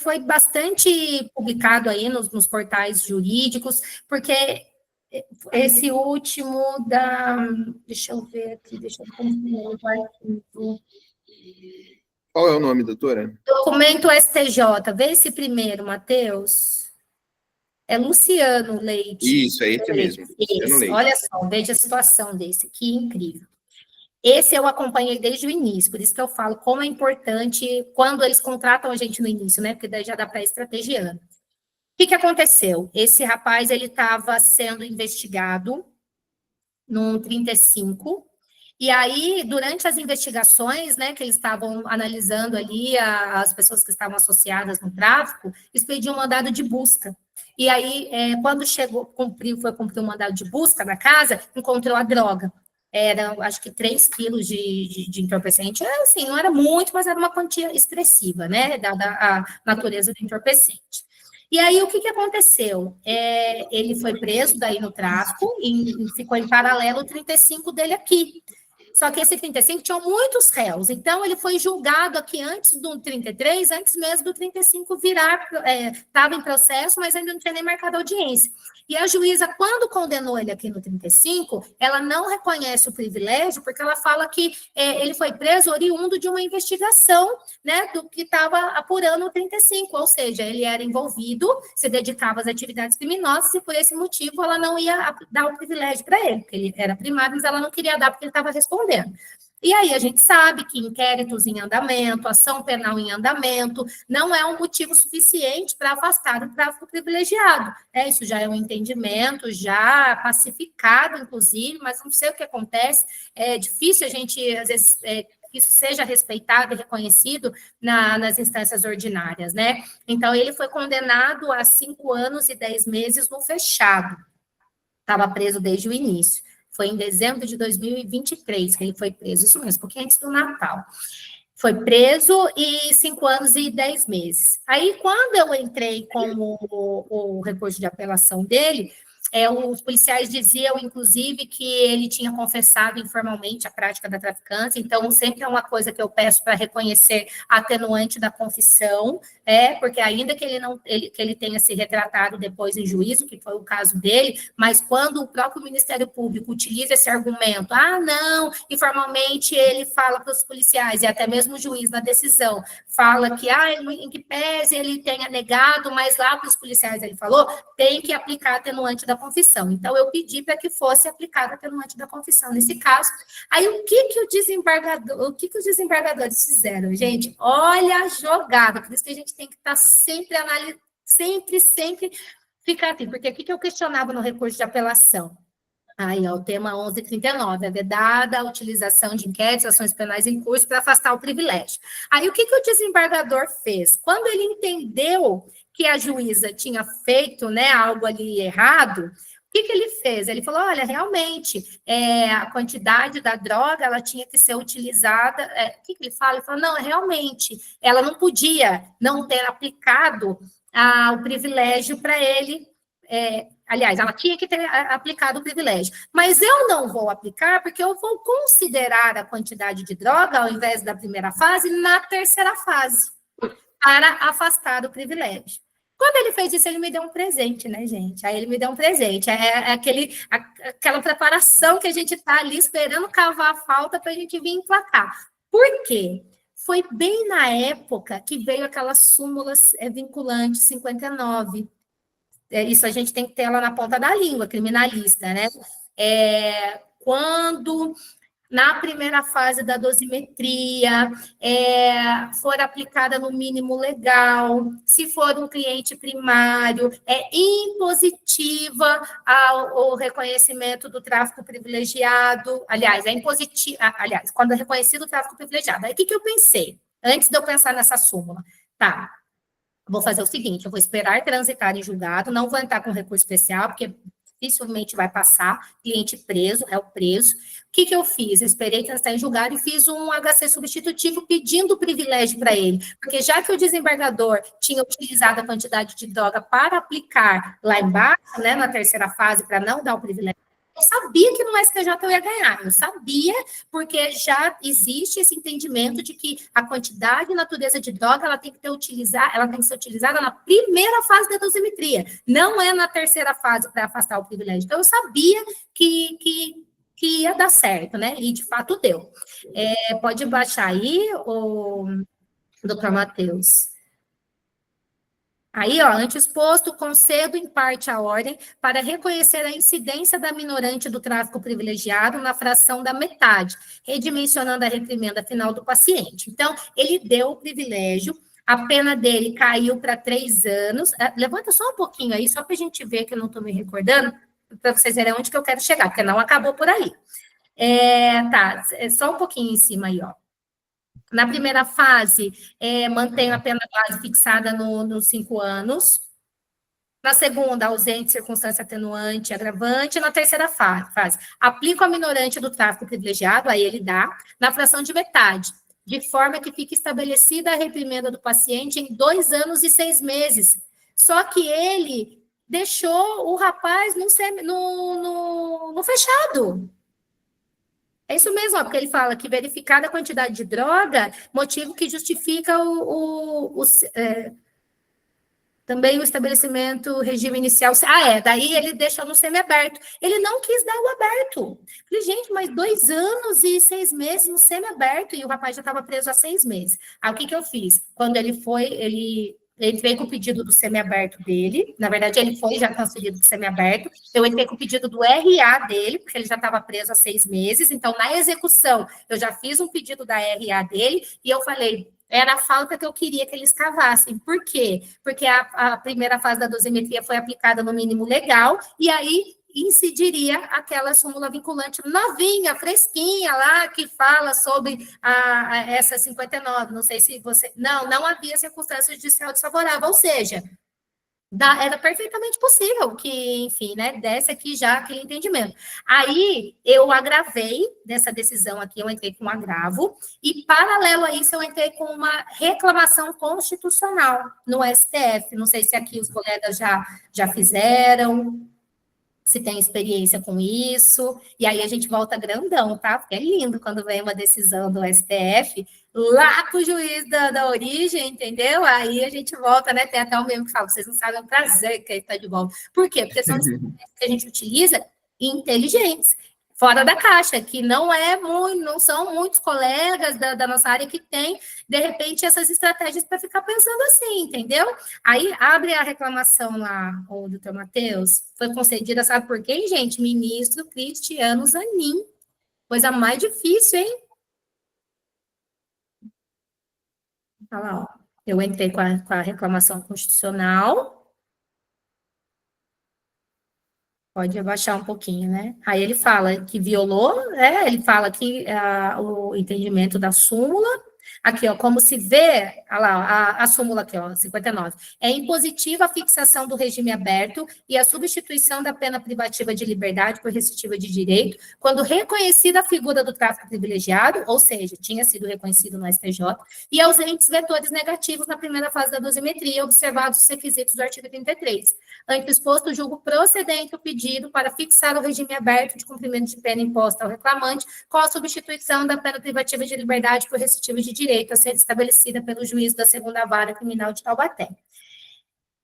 Foi bastante publicado aí nos portais jurídicos, porque esse último deixa eu ver aqui, deixa eu conferir o arquivo. Qual é o nome, doutora? Documento STJ, vê esse primeiro, Matheus. É Luciano Leite. Isso, é esse mesmo. Luciano Leite. Olha só, veja a situação desse, que incrível. Esse eu acompanhei desde o início, por isso que eu falo como é importante quando eles contratam a gente no início, né? Porque daí já dá para estrategiando. O que aconteceu? Esse rapaz, ele estava sendo investigado num 35, e aí, durante as investigações, né, que eles estavam analisando ali as pessoas que estavam associadas no tráfico, expediu um mandado de busca. E aí, quando foi cumprir o mandado de busca na casa, encontrou a droga. Era, acho que 3 quilos de entorpecente. Assim, não era muito, mas era uma quantia expressiva, né, dada a natureza do entorpecente. E aí, o que aconteceu? Ele foi preso daí no tráfico e ficou em paralelo o 35 dele aqui. Só que esse 35 tinha muitos réus, então ele foi julgado aqui antes do 33, antes mesmo do 35 virar, estava em processo, mas ainda não tinha nem marcado audiência. E a juíza, quando condenou ele aqui no 35, ela não reconhece o privilégio, porque ela fala que ele foi preso oriundo de uma investigação, né, do que estava apurando o 35, ou seja, ele era envolvido, se dedicava às atividades criminosas, e por esse motivo ela não ia dar o privilégio para ele, porque ele era primário, mas ela não queria dar porque ele estava respondendo. E aí a gente sabe que inquéritos em andamento, ação penal em andamento, não é um motivo suficiente para afastar o tráfico privilegiado. Isso já é um entendimento, já pacificado, inclusive, mas não sei o que acontece. É difícil a gente, às vezes, que isso seja respeitado e reconhecido nas instâncias ordinárias, né? Então, ele foi condenado a 5 anos e 10 meses no fechado. Estava preso desde o início. Foi em dezembro de 2023 que ele foi preso, isso mesmo, um pouquinho antes do Natal. Foi preso e 5 anos e 10 meses. Aí, quando eu entrei com o recurso de apelação dele, os policiais diziam, inclusive, que ele tinha confessado informalmente a prática da traficância, então sempre é uma coisa que eu peço para reconhecer a atenuante da confissão, porque ainda que ele tenha se retratado depois em juízo, que foi o caso dele, mas quando o próprio Ministério Público utiliza esse argumento, não, informalmente ele fala para os policiais, e até mesmo o juiz na decisão, fala que, em que pese ele tenha negado, mas lá para os policiais ele falou, tem que aplicar a atenuante da confissão. Então, eu pedi para que fosse aplicada a atenuante da confissão nesse caso. Aí, o que os desembargadores fizeram, gente? Olha a jogada, por isso que a gente tem que estar sempre analisando, sempre ficar atento, porque o que eu questionava no recurso de apelação? Aí, o tema 1139, é vedada a utilização de inquéritos, ações penais em curso para afastar o privilégio. Aí, o que o desembargador fez? Quando ele entendeu que a juíza tinha feito, né, algo ali errado, o que ele fez? Ele falou, olha, realmente, a quantidade da droga, ela tinha que ser utilizada, o que ele fala? Ele falou, não, realmente, ela não podia não ter aplicado o privilégio para ele, aliás, ela tinha que ter aplicado o privilégio, mas eu não vou aplicar porque eu vou considerar a quantidade de droga, ao invés da primeira fase, na terceira fase, para afastar o privilégio. Quando ele fez isso, ele me deu um presente, né, gente? Aí ele me deu um presente. Aquela preparação que a gente está ali esperando cavar a falta para a gente vir emplacar. Por quê? Foi bem na época que veio aquelas súmulas vinculantes 59. Isso a gente tem que ter ela na ponta da língua, criminalista, né? Quando na primeira fase da dosimetria, for aplicada no mínimo legal, se for um cliente primário, é impositiva o reconhecimento do tráfico privilegiado, aliás, quando é reconhecido o tráfico privilegiado. Aí, o que eu pensei? Antes de eu pensar nessa súmula, tá, vou fazer o seguinte, eu vou esperar transitar em julgado, não vou entrar com recurso especial, porque dificilmente vai passar, cliente preso, réu preso. O que eu fiz? Eu esperei transitar em julgado e fiz um HC substitutivo pedindo o privilégio para ele, porque já que o desembargador tinha utilizado a quantidade de droga para aplicar lá embaixo, né, na terceira fase, para não dar o privilégio, eu sabia que no STJ eu ia ganhar, eu sabia, porque já existe esse entendimento de que a quantidade e natureza de droga, ela tem que ser utilizada na primeira fase da dosimetria, não é na terceira fase para afastar o privilégio. Então, eu sabia que ia dar certo, né? E, de fato, deu. Pode baixar aí, o doutor Matheus. Aí, ó, antes exposto, concedo em parte a ordem para reconhecer a incidência da minorante do tráfico privilegiado na fração da metade, redimensionando a reprimenda final do paciente. Então, ele deu o privilégio, a pena dele caiu para 3 anos. Levanta só um pouquinho aí, só para a gente ver que eu não estou me recordando, para vocês verem onde que eu quero chegar, porque não acabou por aí. Tá, só um pouquinho em cima aí, ó. Na primeira fase, mantém a pena base fixada nos 5 anos. Na segunda, ausente, circunstância atenuante, agravante. Na terceira fase, aplica a minorante do tráfico privilegiado, aí ele dá, na fração de metade, de forma que fique estabelecida a reprimenda do paciente em 2 anos e 6 meses. Só que ele deixou o rapaz no fechado. É isso mesmo, ó, porque ele fala que verificada a quantidade de droga, motivo que justifica também o estabelecimento, regime inicial. Daí ele deixou no semiaberto. Ele não quis dar o aberto. Falei, gente, mas 2 anos e 6 meses no semiaberto, e o rapaz já estava preso há 6 meses. Aí o que eu fiz? Quando ele entrei com o pedido do semiaberto dele, na verdade, ele foi já transferido do semiaberto, eu entrei com o pedido do RA dele, porque ele já estava preso há 6 meses, então, na execução, eu já fiz um pedido da RA dele, e eu falei, era a falta que eu queria que eles cavassem. Por quê? Porque a primeira fase da dosimetria foi aplicada no mínimo legal, e aí incidiria aquela súmula vinculante novinha, fresquinha lá, que fala sobre essa 59. Não sei se você... Não havia circunstância judicial desfavorável, ou seja, era perfeitamente possível que, enfim, né, desse aqui já aquele entendimento. Aí, eu agravei dessa decisão aqui, eu entrei com um agravo, e paralelo a isso, eu entrei com uma reclamação constitucional no STF. Não sei se aqui os colegas já fizeram, se tem experiência com isso, e aí a gente volta grandão, tá? Porque é lindo quando vem uma decisão do STF, lá para o juiz da origem, entendeu? Aí a gente volta, né? Tem até o mesmo que fala, vocês não sabem o prazer que ele está de volta. Por quê? Porque são estratégias que a gente utiliza inteligentes, fora da caixa, que não são muitos colegas da nossa área que têm, de repente, essas estratégias para ficar pensando assim, entendeu? Aí abre a reclamação lá, o doutor Matheus, foi concedida, sabe por quem, gente? Ministro Cristiano Zanin. Coisa mais difícil, hein? Olha lá, ó. Eu entrei com a reclamação constitucional. Pode abaixar um pouquinho, né? Aí ele fala que violou, ele fala que o entendimento da súmula, aqui, ó, como se vê, olha lá, a súmula aqui, ó, 59, é impositiva a fixação do regime aberto e a substituição da pena privativa de liberdade por restritiva de direito, quando reconhecida a figura do tráfico privilegiado, ou seja, tinha sido reconhecido no STJ, e ausentes vetores negativos na primeira fase da dosimetria, observados os requisitos do artigo 33. Ante exposto, julgo procedente o pedido para fixar o regime aberto de cumprimento de pena imposta ao reclamante, com a substituição da pena privativa de liberdade por restritiva de direito a ser estabelecida pelo juiz da segunda vara criminal de Taubaté.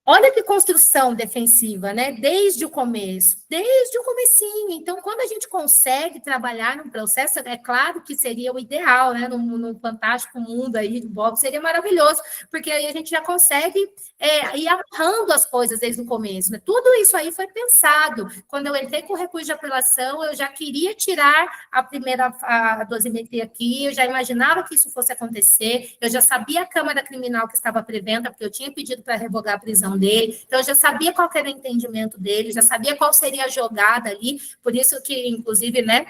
Olha que construção defensiva, né? Desde o começo, desde o comecinho. Então, quando a gente consegue trabalhar num processo, é claro que seria o ideal, né? Num fantástico mundo aí do Bob, seria maravilhoso, porque aí a gente já consegue ir amarrando as coisas desde o começo, né? Tudo isso aí foi pensado. Quando eu entrei com o recurso de apelação, eu já queria tirar a dosimetria aqui, eu já imaginava que isso fosse acontecer, eu já sabia a Câmara Criminal que estava preventa, porque eu tinha pedido para revogar a prisão dele, então eu já sabia qual era o entendimento dele, já sabia qual seria a jogada ali, por isso que, inclusive, né,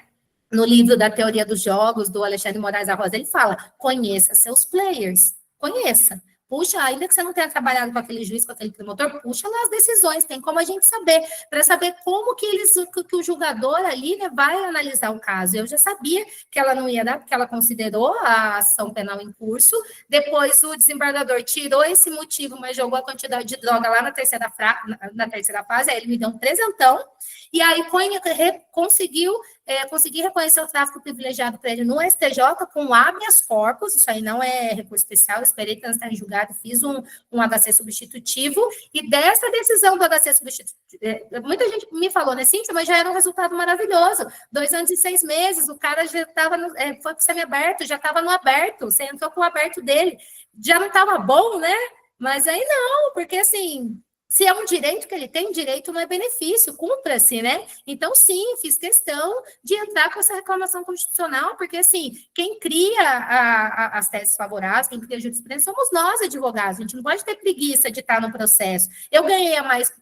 no livro da Teoria dos Jogos, do Alexandre Moraes da Rosa, ele fala, conheça seus players, conheça, puxa, ainda que você não tenha trabalhado com aquele juiz, com aquele promotor, puxa lá as decisões, tem como a gente saber, para saber como que que o julgador ali, né, vai analisar o caso. Eu já sabia que ela não ia dar, porque ela considerou a ação penal em curso, depois o desembargador tirou esse motivo, mas jogou a quantidade de droga lá na terceira fase, aí ele me deu um presentão, e aí consegui reconhecer o tráfico privilegiado para ele no STJ com habeas corpus, isso aí não é recurso especial, esperei transitar em julgado, fiz um HC substitutivo, e dessa decisão do HC substitutivo, muita gente me falou, né, Cíntia, mas já era um resultado maravilhoso, 2 anos e 6 meses, o cara já estava, foi para o semiaberto, já estava no aberto, você entrou com o aberto dele, já não estava bom, né? Mas aí não, porque assim, se é um direito que ele tem, direito não é benefício, cumpra-se, né? Então, sim, fiz questão de entrar com essa reclamação constitucional, porque, assim, quem cria as teses favoráveis, quem cria a jurisprudência, somos nós, advogados, a gente não pode ter preguiça de estar no processo. Eu ganhei a mais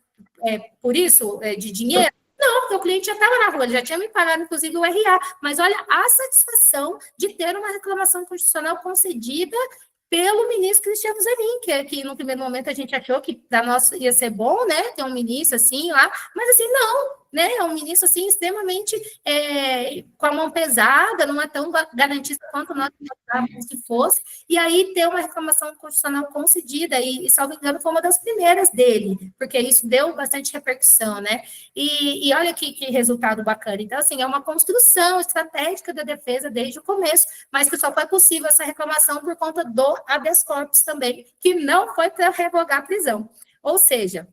por isso, de dinheiro? Não, porque o cliente já estava na rua, ele já tinha me pagado, inclusive, o RA. Mas olha a satisfação de ter uma reclamação constitucional concedida pelo ministro Cristiano Zanin, que no primeiro momento a gente achou que para nós ia ser bom, né, ter um ministro assim lá, mas assim, não, né, é um ministro assim extremamente com a mão pesada, não é tão garantista quanto nós imaginávamos que fosse, e aí ter uma reclamação constitucional concedida, e salvo engano, foi uma das primeiras dele, porque isso deu bastante repercussão, né, e olha que resultado bacana. Então, assim, é uma construção estratégica da defesa desde o começo, mas que só foi possível essa reclamação por conta do habeas corpus também, que não foi para revogar a prisão. Ou seja,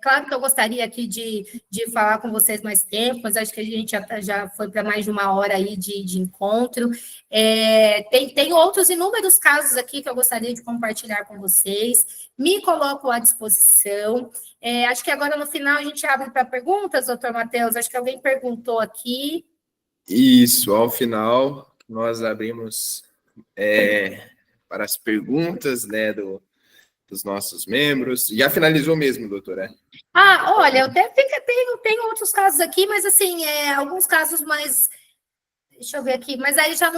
claro que eu gostaria aqui de falar com vocês mais tempo, mas acho que a gente já foi para mais de 1 hora aí de encontro. Tem outros inúmeros casos aqui que eu gostaria de compartilhar com vocês. Me coloco à disposição. Acho que agora no final a gente abre para perguntas, doutor Matheus. Acho que alguém perguntou aqui. Isso, ao final nós abrimos para as perguntas, né, dos nossos membros. Já finalizou mesmo, doutora? Olha, eu até tenho outros casos aqui, mas assim, alguns casos mais. Deixa eu ver aqui, mas aí já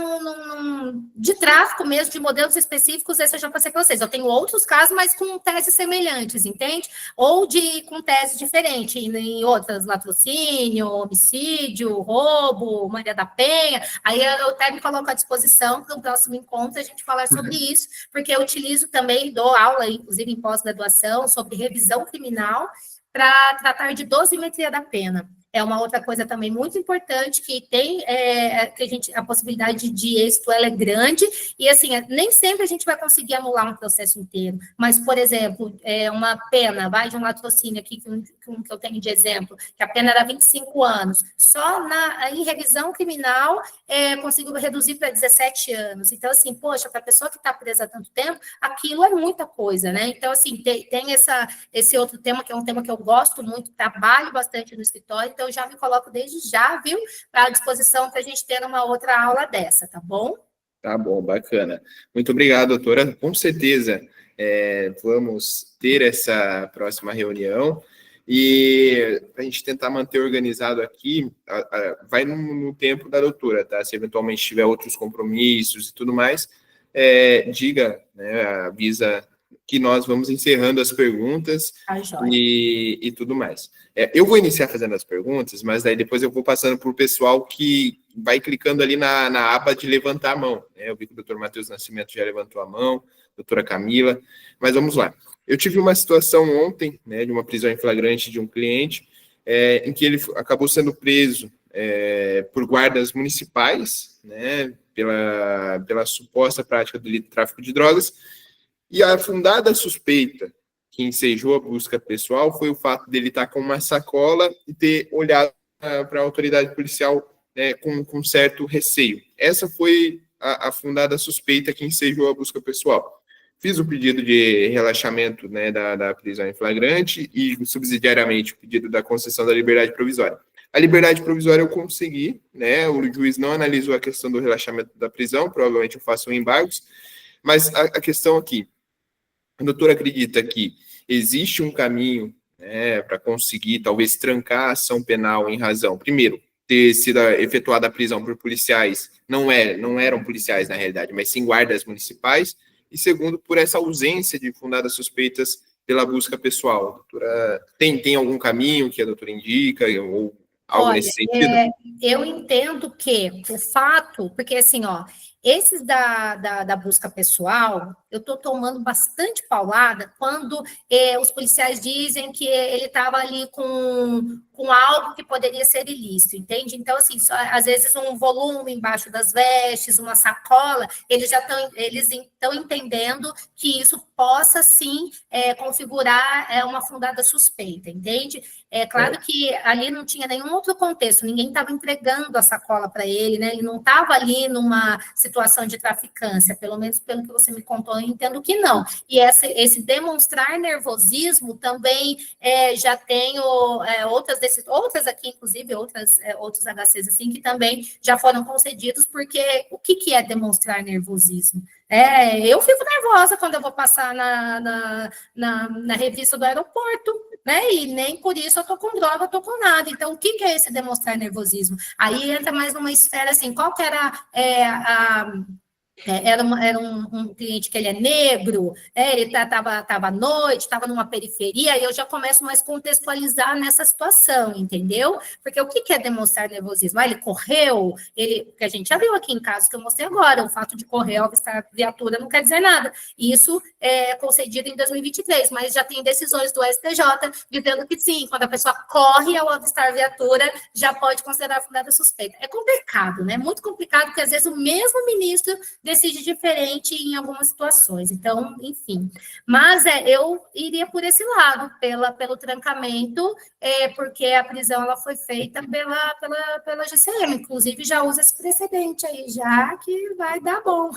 de tráfico mesmo, de modelos específicos, esse eu já passei para vocês. Eu tenho outros casos, mas com teses semelhantes, entende? Ou com teses diferentes, em outras, latrocínio, homicídio, roubo, Maria da Penha. Aí eu até me coloco à disposição para o próximo encontro a gente falar sobre isso, porque eu utilizo também, dou aula, inclusive em pós-graduação, sobre revisão criminal, para tratar de dosimetria da pena. É uma outra coisa também muito importante que tem, que a possibilidade de êxito ela é grande, e assim, nem sempre a gente vai conseguir anular um processo inteiro, mas, por exemplo, uma pena, vai de um latrocínio aqui, que eu tenho de exemplo, que a pena era 25 anos, só em revisão criminal consigo reduzir para 17 anos, então assim, poxa, para a pessoa que está presa há tanto tempo, aquilo é muita coisa, né? Então assim, tem esse outro tema, que é um tema que eu gosto muito, trabalho bastante no escritório, então eu já me coloco desde já, viu, à disposição para a gente ter uma outra aula dessa, tá bom? Tá bom, bacana. Muito obrigado, doutora. Com certeza vamos ter essa próxima reunião e a gente tentar manter organizado aqui, vai no tempo da doutora, tá? Se eventualmente tiver outros compromissos e tudo mais, diga, né, avisa que nós vamos encerrando as perguntas e tudo mais. Eu vou iniciar fazendo as perguntas, mas daí depois eu vou passando para o pessoal que vai clicando ali na aba de levantar a mão. Eu vi que o doutor Matheus Nascimento já levantou a mão, doutora Camila, mas vamos lá. Eu tive uma situação ontem, né, de uma prisão em flagrante de um cliente, em que ele acabou sendo preso por guardas municipais, né, pela suposta prática do delito de tráfico de drogas, e a fundada suspeita que ensejou a busca pessoal foi o fato dele estar com uma sacola e ter olhado para a autoridade policial com certo receio. Essa foi a fundada suspeita que ensejou a busca pessoal. Fiz o pedido de relaxamento, né, da prisão em flagrante e, subsidiariamente, o pedido da concessão da liberdade provisória. A liberdade provisória eu consegui, né, o juiz não analisou a questão do relaxamento da prisão, provavelmente eu faço embargos, mas a questão aqui, a doutora acredita que existe um caminho, né, para conseguir, talvez, trancar a ação penal em razão, primeiro, ter sido efetuada a prisão por policiais, não eram policiais na realidade, mas sim guardas municipais, e segundo, por essa ausência de fundadas suspeitas pela busca pessoal. Doutora, tem algum caminho que a doutora indica, ou algo Olha, nesse sentido? eu entendo que o fato, porque assim, ó, esses da busca pessoal, eu estou tomando bastante paulada quando os policiais dizem que ele estava ali com algo que poderia ser ilícito, entende? Então, assim, às vezes um volume embaixo das vestes, uma sacola, eles estão entendendo que isso possa sim configurar uma fundada suspeita, entende? É claro que ali não tinha nenhum outro contexto, ninguém estava entregando a sacola para ele, né? Ele não estava ali numa situação de traficância, pelo menos pelo que você me contou, eu entendo que não. E esse demonstrar nervosismo também já tenho outras aqui, inclusive, outros HCs assim, que também já foram concedidos, porque o que é demonstrar nervosismo? Eu fico nervosa quando eu vou passar na revista do aeroporto, né? E nem por isso eu tô com droga, eu tô com nada. Então, o que é esse demonstrar nervosismo? Aí entra mais numa esfera assim, qual que era era um cliente que ele é negro, ele estava à noite, estava numa periferia, e eu já começo mais contextualizar nessa situação, entendeu? Porque o que é demonstrar nervosismo? Ele correu, porque a gente já viu aqui em casos que eu mostrei agora, o fato de correr ao avistar a viatura não quer dizer nada. Isso é concedido em 2023, mas já tem decisões do STJ dizendo que sim, quando a pessoa corre ao avistar a viatura, já pode considerar fundada suspeita. É complicado, né? Muito complicado, porque às vezes o mesmo ministro decide diferente em algumas situações. Então, enfim. Mas eu iria por esse lado, pelo trancamento, porque a prisão ela foi feita pela GCM. Inclusive, já usa esse precedente aí, já que vai dar bom.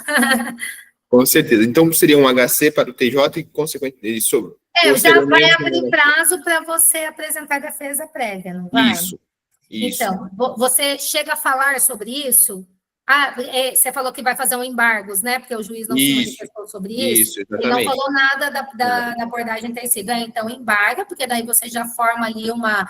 Com certeza. Então, seria um HC para o TJ e, consequentemente, isso. Já vai abrir prazo para você apresentar defesa prévia, não vai? Isso. Então, você chega a falar sobre isso? Você falou que vai fazer um embargos, né? Porque o juiz não se manifestou sobre isso. Exatamente. Ele não falou nada da abordagem ter sido. Então, embarga, porque daí você já forma ali uma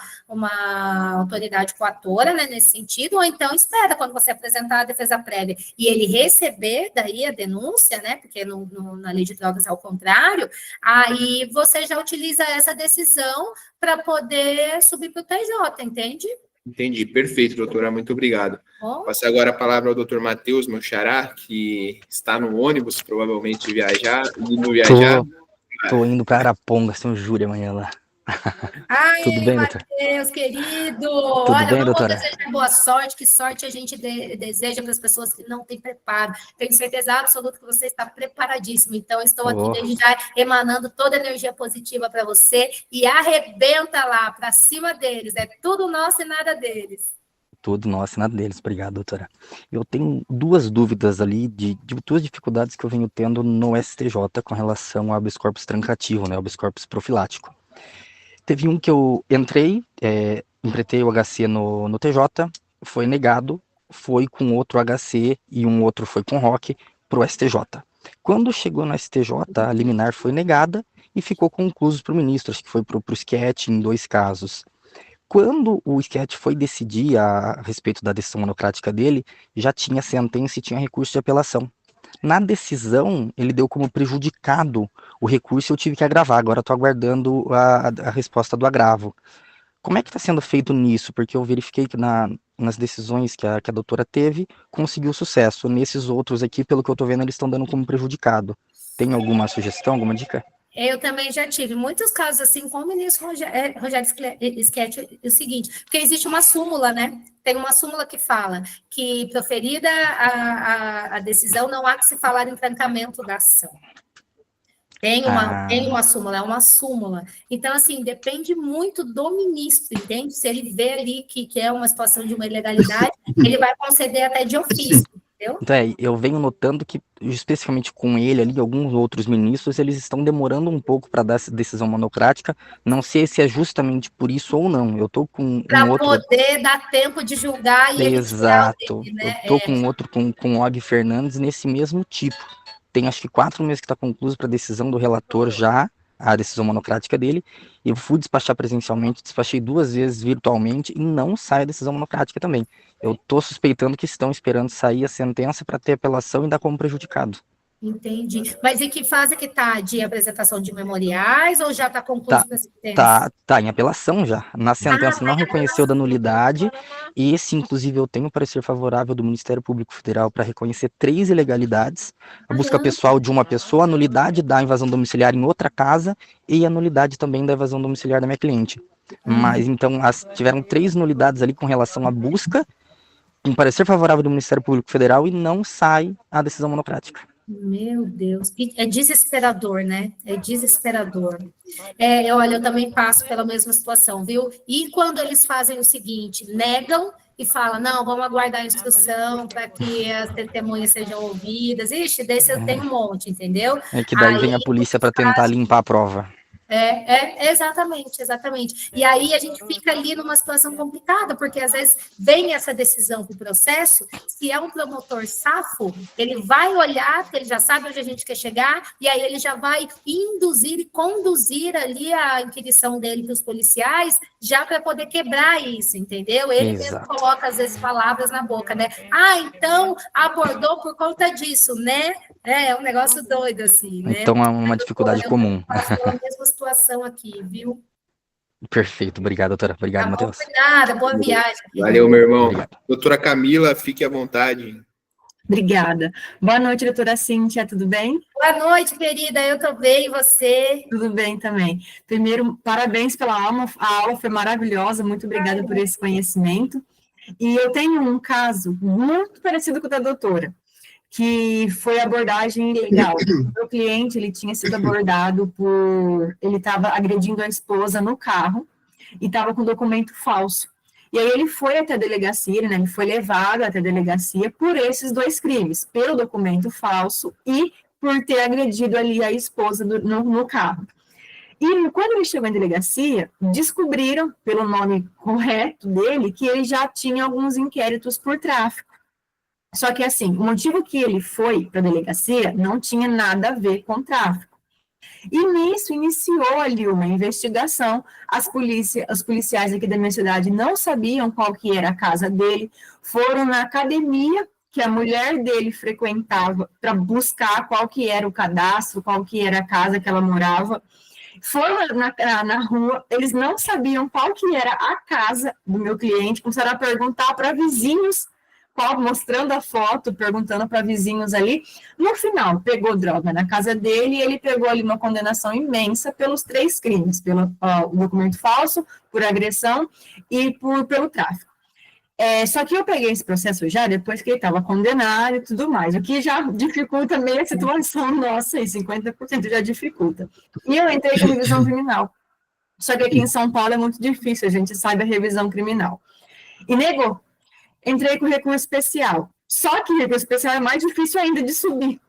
autoridade coatora, né, nesse sentido, ou então espera quando você apresentar a defesa prévia e ele receber daí a denúncia, né? Porque na lei de drogas é o contrário, aí você já utiliza essa decisão para poder subir para o TJ, entende? Entendi, perfeito, doutora, muito obrigado. Passar agora a palavra ao doutor Matheus, meu xará, que está no ônibus, provavelmente indo viajar. Tô indo para Araponga, São Júlio, amanhã lá. Ai, tudo bem, doutora? Matheus, querido! Tudo bem, vamos doutora? desejar boa sorte, que sorte a gente deseja para as pessoas que não têm preparo. Tenho certeza absoluta que você está preparadíssimo, então estou aqui desde já emanando toda a energia positiva para você e arrebenta lá, para cima deles, é tudo nosso e nada deles. Tudo nosso e nada deles, obrigado, doutora. Eu tenho duas dúvidas ali, de duas dificuldades que eu venho tendo no STJ com relação ao habeas corpus trancativo, né, habeas corpus profilático. Teve um que eu entrei, empretei o HC no TJ, foi negado, foi com outro HC e um outro foi com ROC para o STJ. Quando chegou no STJ, a liminar foi negada e ficou concluso para o ministro, acho que foi para o SCAT em 2 casos. Quando o SCAT foi decidir a respeito da decisão monocrática dele, já tinha sentença e tinha recurso de apelação. Na decisão, ele deu como prejudicado o recurso e eu tive que agravar. Agora estou aguardando a resposta do agravo. Como é que está sendo feito nisso? Porque eu verifiquei que nas decisões que a doutora teve, conseguiu sucesso. Nesses outros aqui, pelo que eu estou vendo, eles estão dando como prejudicado. Tem alguma sugestão, alguma dica? Eu também já tive muitos casos assim com o ministro Rogério Schietti, o seguinte, porque existe uma súmula, né? Tem uma súmula que fala que, proferida a decisão, não há que se falar em trancamento da ação. Tem uma súmula, é uma súmula. Então, assim, depende muito do ministro, entende? Se ele vê ali que é uma situação de uma ilegalidade, ele vai conceder até de ofício. Então, eu venho notando que, especificamente com ele ali, alguns outros ministros, eles estão demorando um pouco para dar essa decisão monocrática. Não sei se é justamente por isso ou não. Eu tô com para poder dar tempo de julgar e ele exato. Dele, né? Eu tô com outro, com o Og Fernandes, nesse mesmo tipo. Tem acho que 4 meses que está concluso para a decisão do relator já, a decisão monocrática dele. Eu fui despachar presencialmente, despachei 2 vezes virtualmente e não sai a decisão monocrática também. Eu estou suspeitando que estão esperando sair a sentença para ter apelação e dar como prejudicado. Entendi. Mas e que fase que está de apresentação de memoriais ou já está concluído Tá, essa sentença? tá em apelação já. Na sentença não reconheceu da nulidade, e esse, inclusive, eu tenho parecer favorável do Ministério Público Federal para reconhecer 3 ilegalidades: a busca Caramba, pessoal de uma pessoa, a nulidade da invasão domiciliar em outra casa e a nulidade também da invasão domiciliar da minha cliente. Mas então tiveram 3 nulidades ali com relação à busca, em parecer favorável do Ministério Público Federal, e não sai a decisão monocrática. meu Deus, é desesperador, né? É desesperador. Olha, eu também passo pela mesma situação, viu? E quando eles fazem o seguinte, negam e falam, não, vamos aguardar a instrução para que as testemunhas sejam ouvidas. Ixi, desse eu tenho um monte, entendeu? É que daí Aí vem a polícia para tentar limpar a prova. Exatamente, exatamente. E aí a gente fica ali numa situação complicada, porque às vezes vem essa decisão para o processo, se é um promotor safo, ele vai olhar, porque ele já sabe onde a gente quer chegar, e aí ele já vai induzir e conduzir ali a inquirição dele para os policiais, já para poder quebrar isso, entendeu? Ele mesmo Exato. coloca, às vezes, palavras na boca, né? Ah, então abordou por conta disso, né? É um negócio doido, assim, né? Então é uma dificuldade comum. Passo pela mesma situação aqui, viu? Perfeito, obrigado, doutora. Obrigado, Tá bom, Matheus. por nada, boa viagem. Valeu, meu irmão. Obrigado. Doutora Camila, fique à vontade. Obrigada. Boa noite, doutora Cíntia, tudo bem? Boa noite, querida, eu tô bem, e você? Tudo bem também. Primeiro, parabéns pela aula, a aula foi maravilhosa, muito obrigada por esse conhecimento. E eu tenho um caso muito parecido com o da doutora, que foi abordagem ilegal. O meu cliente, ele tinha sido abordado ele estava agredindo a esposa no carro e estava com documento falso. E aí ele foi até a delegacia, né, ele foi levado até a delegacia por esses 2 crimes, pelo documento falso e por ter agredido ali a esposa no carro. E quando ele chegou à delegacia, descobriram, pelo nome correto dele, que ele já tinha alguns inquéritos por tráfico. Só que, assim, o motivo que ele foi para a delegacia não tinha nada a ver com tráfico. E nisso iniciou ali uma investigação. Os policiais aqui da minha cidade não sabiam qual que era a casa dele, foram na academia que a mulher dele frequentava para buscar qual que era o cadastro, qual que era a casa que ela morava. Foram na rua, eles não sabiam qual que era a casa do meu cliente, começaram a perguntar para vizinhos, mostrando a foto, perguntando para vizinhos ali. No final, pegou droga na casa dele e ele pegou ali uma condenação imensa pelos 3 crimes, pelo documento falso, por agressão e pelo tráfico. Só que eu peguei esse processo já depois que ele estava condenado e tudo mais, o que já dificulta meio a situação nossa, aí 50% já dificulta. E eu entrei com revisão criminal. Só que aqui em São Paulo é muito difícil, a gente sabe a revisão criminal. E negou. Entrei com recurso especial. Só que recurso especial é mais difícil ainda de subir.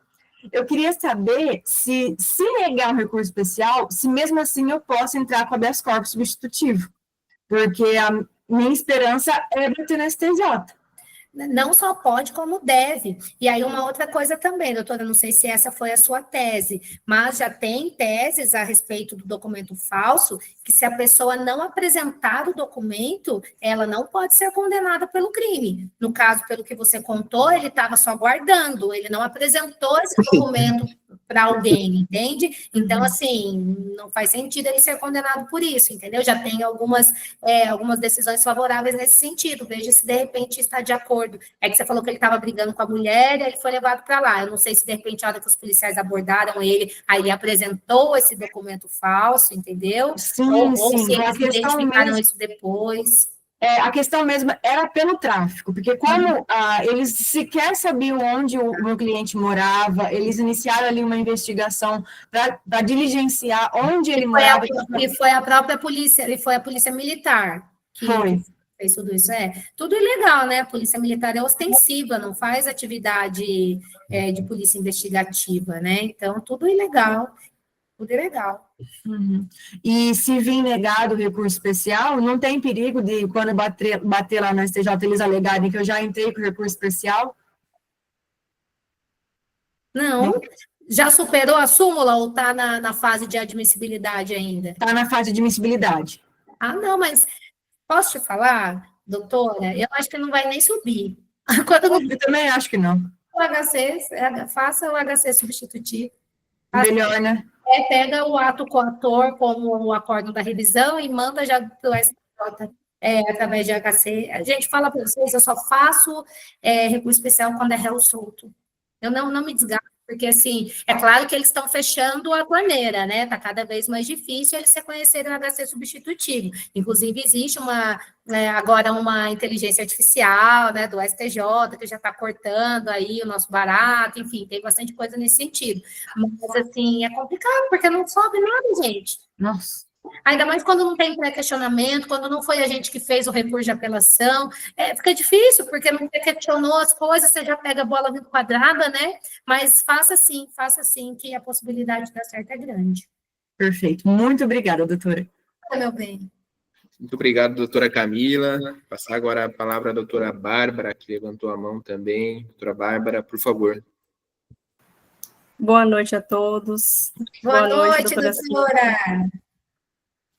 Eu queria saber se negar um recurso especial, se mesmo assim eu posso entrar com habeas corpus substitutivo. Porque a minha esperança é bater no STJ. Não só pode, como deve. E aí, uma outra coisa também, doutora, não sei se essa foi a sua tese, mas já tem teses a respeito do documento falso, que se a pessoa não apresentar o documento, ela não pode ser condenada pelo crime. No caso, pelo que você contou, ele estava só guardando, ele não apresentou esse documento para alguém, entende? Então, assim, não faz sentido ele ser condenado por isso, entendeu? Já tem algumas decisões favoráveis nesse sentido, veja se de repente está de acordo. É que você falou que ele estava brigando com a mulher e ele foi levado para lá. Eu não sei se de repente a hora que os policiais abordaram ele, aí ele apresentou esse documento falso, entendeu? Sim, ou sim. se eles identificaram isso depois. A questão mesmo era pelo tráfico, porque como eles sequer sabiam onde o meu cliente morava, eles iniciaram ali uma investigação para diligenciar onde ele morava. E foi a própria polícia, e foi a polícia militar que fez tudo isso. Tudo ilegal, né? A polícia militar é ostensiva, não faz atividade de polícia investigativa, né? Então, tudo ilegal. Tudo ilegal. Uhum. E se vir negado o recurso especial, não tem perigo de, quando bater lá no STJ, eles alegarem que eu já entrei com o recurso especial? Não. Já superou a súmula ou está na fase de admissibilidade ainda? Está na fase de admissibilidade. Ah, não, mas posso te falar, doutora? Eu acho que não vai nem subir. Eu também acho que não. o HC, faça o HC substitutivo. Melhor, né? Pega o ato coator como o acórdão da revisão e manda já para o STJ através de HC. A gente fala para vocês, eu só faço recurso especial quando é réu solto. Eu não me desgasto, porque, assim, é claro que eles estão fechando a torneira, né? Está cada vez mais difícil eles reconhecerem o HC substitutivo. Inclusive, existe agora uma inteligência artificial, né, do STJ, que já está cortando aí o nosso barato, enfim, tem bastante coisa nesse sentido. Mas, assim, é complicado, porque não sobe nada, gente. Nossa. Ainda mais quando não tem pré-questionamento, quando não foi a gente que fez o recurso de apelação, fica difícil, porque não questionou as coisas, você já pega a bola vindo quadrada, né? Mas faça assim, que a possibilidade de dar certo é grande. Perfeito. Muito obrigada, doutora. Meu bem. Muito obrigado, doutora Camila. Passar agora a palavra à doutora Bárbara, que levantou a mão também. Doutora Bárbara, por favor. Boa noite a todos. Boa noite, doutora.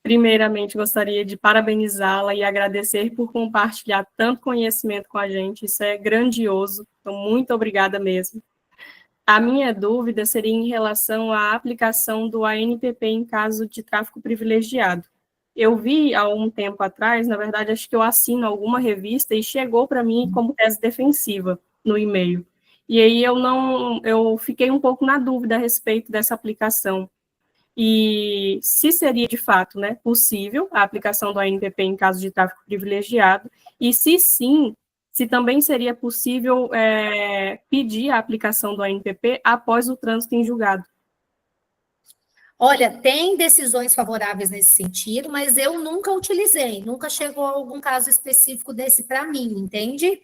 Primeiramente, gostaria de parabenizá-la e agradecer por compartilhar tanto conhecimento com a gente. Isso é grandioso. Então, muito obrigada mesmo. A minha dúvida seria em relação à aplicação do ANPP em caso de tráfico privilegiado. Eu vi há um tempo atrás, na verdade, acho que eu assino alguma revista e chegou para mim como tese defensiva no e-mail. E aí eu fiquei um pouco na dúvida a respeito dessa aplicação. E se seria, de fato, né, possível a aplicação do ANPP em caso de tráfico privilegiado, e se sim, se também seria possível pedir a aplicação do ANPP após o trânsito em julgado. Olha, tem decisões favoráveis nesse sentido, mas eu nunca utilizei, nunca chegou algum caso específico desse para mim, entende?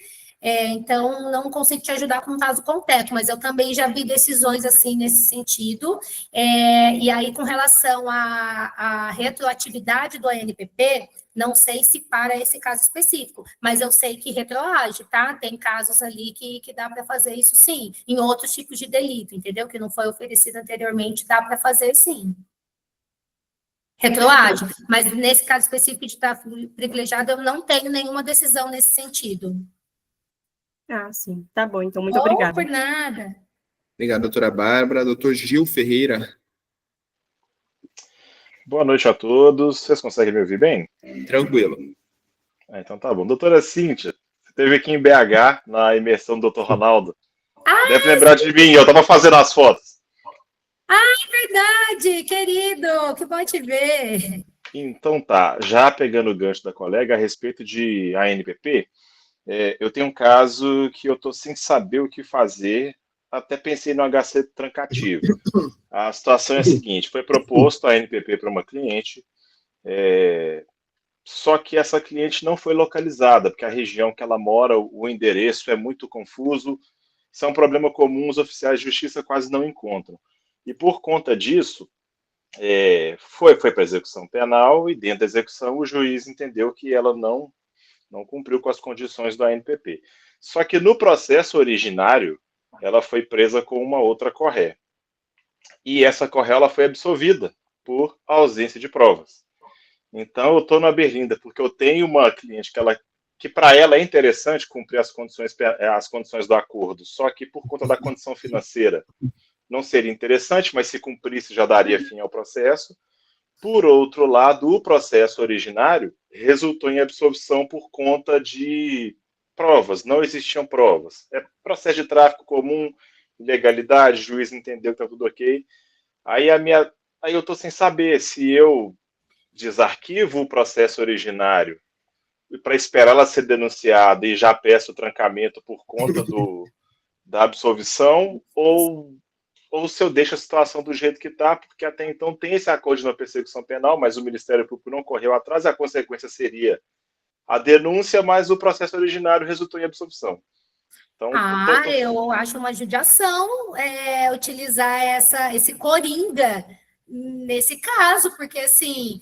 Então, não consigo te ajudar com um caso concreto, mas eu também já vi decisões assim nesse sentido. E aí, com relação à retroatividade do ANPP, não sei se para esse caso específico, mas eu sei que retroage, tá? Tem casos ali que dá para fazer isso sim, em outros tipos de delito, entendeu? Que não foi oferecido anteriormente, dá para fazer sim. Retroage, mas nesse caso específico de tráfico privilegiado, eu não tenho nenhuma decisão nesse sentido. Ah, sim. Tá bom, então, muito obrigada. Por nada. Obrigado, doutora Bárbara. Doutor Gil Ferreira. Boa noite a todos. Vocês conseguem me ouvir bem? Tranquilo. Então tá bom. Doutora Cíntia, você esteve aqui em BH, na imersão do Dr. Ronaldo. Deve lembrar de mim, eu estava fazendo as fotos. Verdade, querido, que bom te ver. Então tá, já pegando o gancho da colega a respeito de ANPP, eu tenho um caso que eu estou sem saber o que fazer, até pensei no HC trancativo. A situação é a seguinte, foi proposto a ANPP para uma cliente, só que essa cliente não foi localizada, porque a região que ela mora, o endereço é muito confuso, isso é um problema comum, os oficiais de justiça quase não encontram. E por conta disso, foi para a execução penal e dentro da execução o juiz entendeu que ela não cumpriu com as condições do ANPP. Só que no processo originário, ela foi presa com uma outra corré. E essa corré ela foi absolvida por ausência de provas. Então eu estou na berlinda, porque eu tenho uma cliente que para ela é interessante cumprir as condições do acordo, só que por conta da condição financeira não seria interessante, mas se cumprisse já daria fim ao processo. Por outro lado, o processo originário resultou em absolvição por conta de provas, não existiam provas. É processo de tráfico comum, ilegalidade, o juiz entendeu que está tudo ok. Aí eu estou sem saber se eu desarquivo o processo originário para esperar ela ser denunciada e já peço o trancamento por conta da absolvição, ou se eu deixo a situação do jeito que está, porque até então tem esse acordo de não persecução penal, mas o Ministério Público não correu atrás, a consequência seria a denúncia, mas o processo originário resultou em absolvição. Então, eu acho uma judiação utilizar esse coringa nesse caso, porque assim,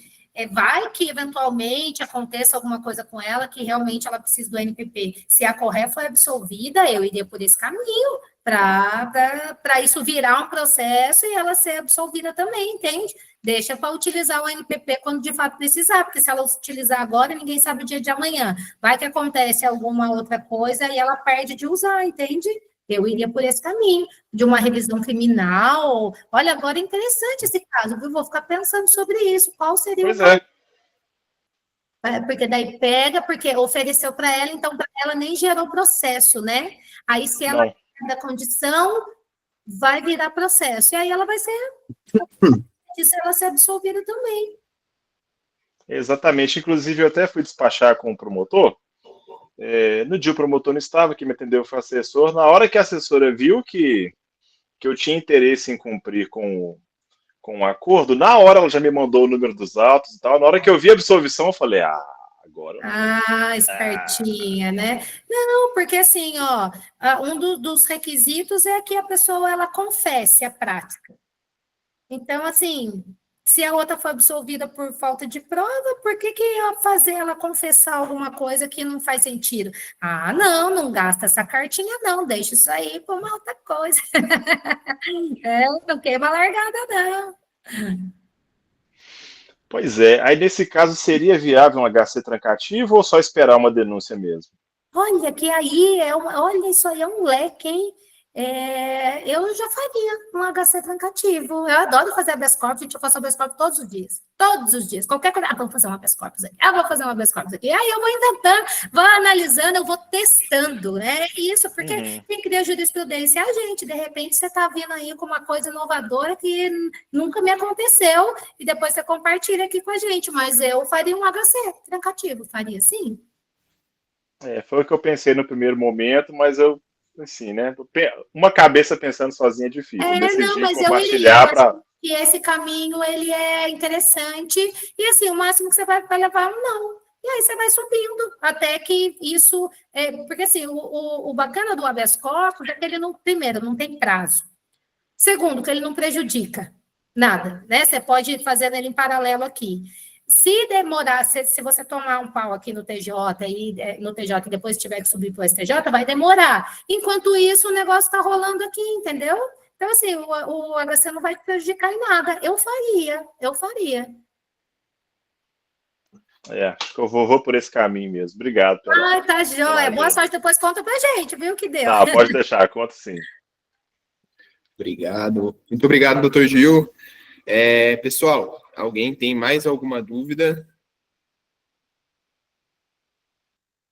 vai que eventualmente aconteça alguma coisa com ela que realmente ela precisa do ANPP. Se a corré foi absolvida, eu iria por esse caminho, para isso virar um processo e ela ser absolvida também, entende? Deixa para utilizar o ANPP quando de fato precisar, porque se ela utilizar agora, ninguém sabe o dia de amanhã. Vai que acontece alguma outra coisa e ela perde de usar, entende? Eu iria por esse caminho, de uma revisão criminal. Olha, agora é interessante esse caso, viu? Vou ficar pensando sobre isso. Qual seria Pois o é. porque daí pega, porque ofereceu para ela, então para ela nem gerou processo, né? Aí se ela Não. da condição, vai virar processo. E aí ela vai ser, se ela ser absolvida também. Exatamente. Inclusive, eu até fui despachar com o promotor. No dia o promotor não estava, quem me atendeu foi o assessor. Na hora que a assessora viu que eu tinha interesse em cumprir com o acordo, na hora ela já me mandou o número dos autos e tal. Na hora que eu vi a absolvição, eu falei, agora eu não. Espertinha, né? Não, porque assim, ó, dos requisitos é que a pessoa, ela confesse a prática. Então, assim, se a outra foi absolvida por falta de prova, por que ia fazer ela confessar alguma coisa que não faz sentido? Não gasta essa cartinha, não, deixa isso aí para uma outra coisa. Não queima a largada, não. Pois é, aí nesse caso seria viável um HC trancativo ou só esperar uma denúncia mesmo? Olha, que aí olha, isso aí é um leque, hein? Eu já faria um HC trancativo. Eu adoro fazer habeas corpus, gente, eu faço habeas corpus todos os dias. Todos os dias. Qualquer coisa. Vou fazer um habeas corpus aqui. Vou fazer um habeas corpus aqui. Aí eu vou inventando, vou analisando, eu vou testando, né? Isso, porque quem cria jurisprudência é a gente. De repente, você está vindo aí com uma coisa inovadora que nunca me aconteceu, e depois você compartilha aqui com a gente. Mas eu faria um HC trancativo, faria sim. Foi o que eu pensei no primeiro momento, mas eu, assim, né? Uma cabeça pensando sozinha é difícil. Não, mas compartilhar para. E esse caminho, ele é interessante, e assim, o máximo que você vai levar é um não. E aí você vai subindo, até que isso... porque assim, o bacana do habeas corpus é que ele não, primeiro, não tem prazo. Segundo, que ele não prejudica nada, né? Você pode ir fazendo ele em paralelo aqui. Se demorar, se você tomar um pau aqui no TJ e depois tiver que subir para o STJ, vai demorar. Enquanto isso, o negócio está rolando aqui, entendeu? Então, assim, o HC não vai te prejudicar em nada. Eu faria. Acho que eu vou por esse caminho mesmo. Obrigado. Tá joia. Boa sorte, depois conta pra gente, viu, que deu. Tá, pode deixar, conta sim. Obrigado. Muito obrigado, doutor Gil. Pessoal, alguém tem mais alguma dúvida?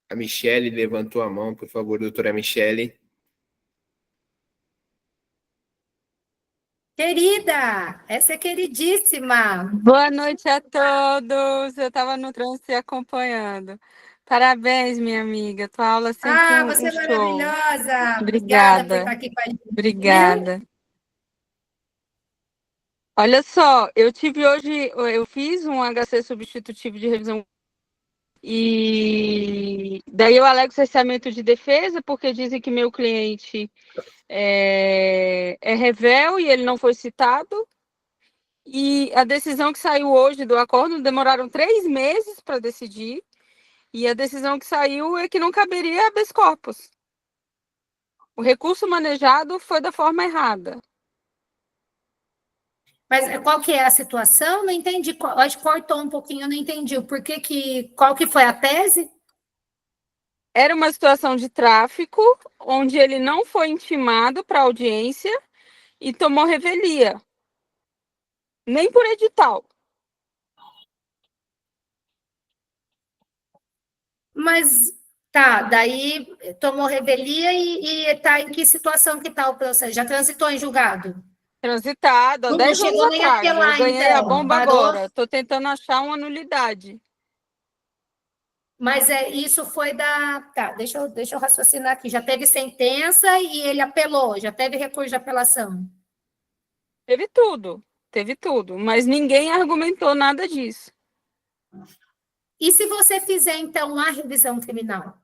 A Michele levantou a mão, por favor, doutora Michele. Querida, essa é queridíssima. Boa noite a todos. Eu estava no trânsito acompanhando. Parabéns, minha amiga. Tua aula sempre Você é show. maravilhosa. Obrigada por estar aqui com a gente. Obrigada. Olha só, eu fiz um HC substitutivo de revisão e daí eu alego cessamento de defesa porque dizem que meu cliente é revel e ele não foi citado. E a decisão que saiu hoje do acordo, demoraram 3 meses para decidir, e a decisão que saiu é que não caberia habeas corpus. O recurso manejado foi da forma errada. Mas qual que é a situação? Não entendi. Acho que cortou um pouquinho, eu não entendi. Qual que foi a tese? Era uma situação de tráfico, onde ele não foi intimado para audiência e tomou revelia. Nem por edital. Mas tá, daí tomou revelia e tá em que situação que tá o processo? Já transitou em julgado? Transitado, há 10 anos atrás. Eu ganhei então, a bomba agora. Estou tentando achar uma nulidade. Mas isso foi da... Tá, deixa eu raciocinar aqui. Já teve sentença e ele apelou, já teve recurso de apelação? Teve tudo, mas ninguém argumentou nada disso. E se você fizer, então, a revisão criminal?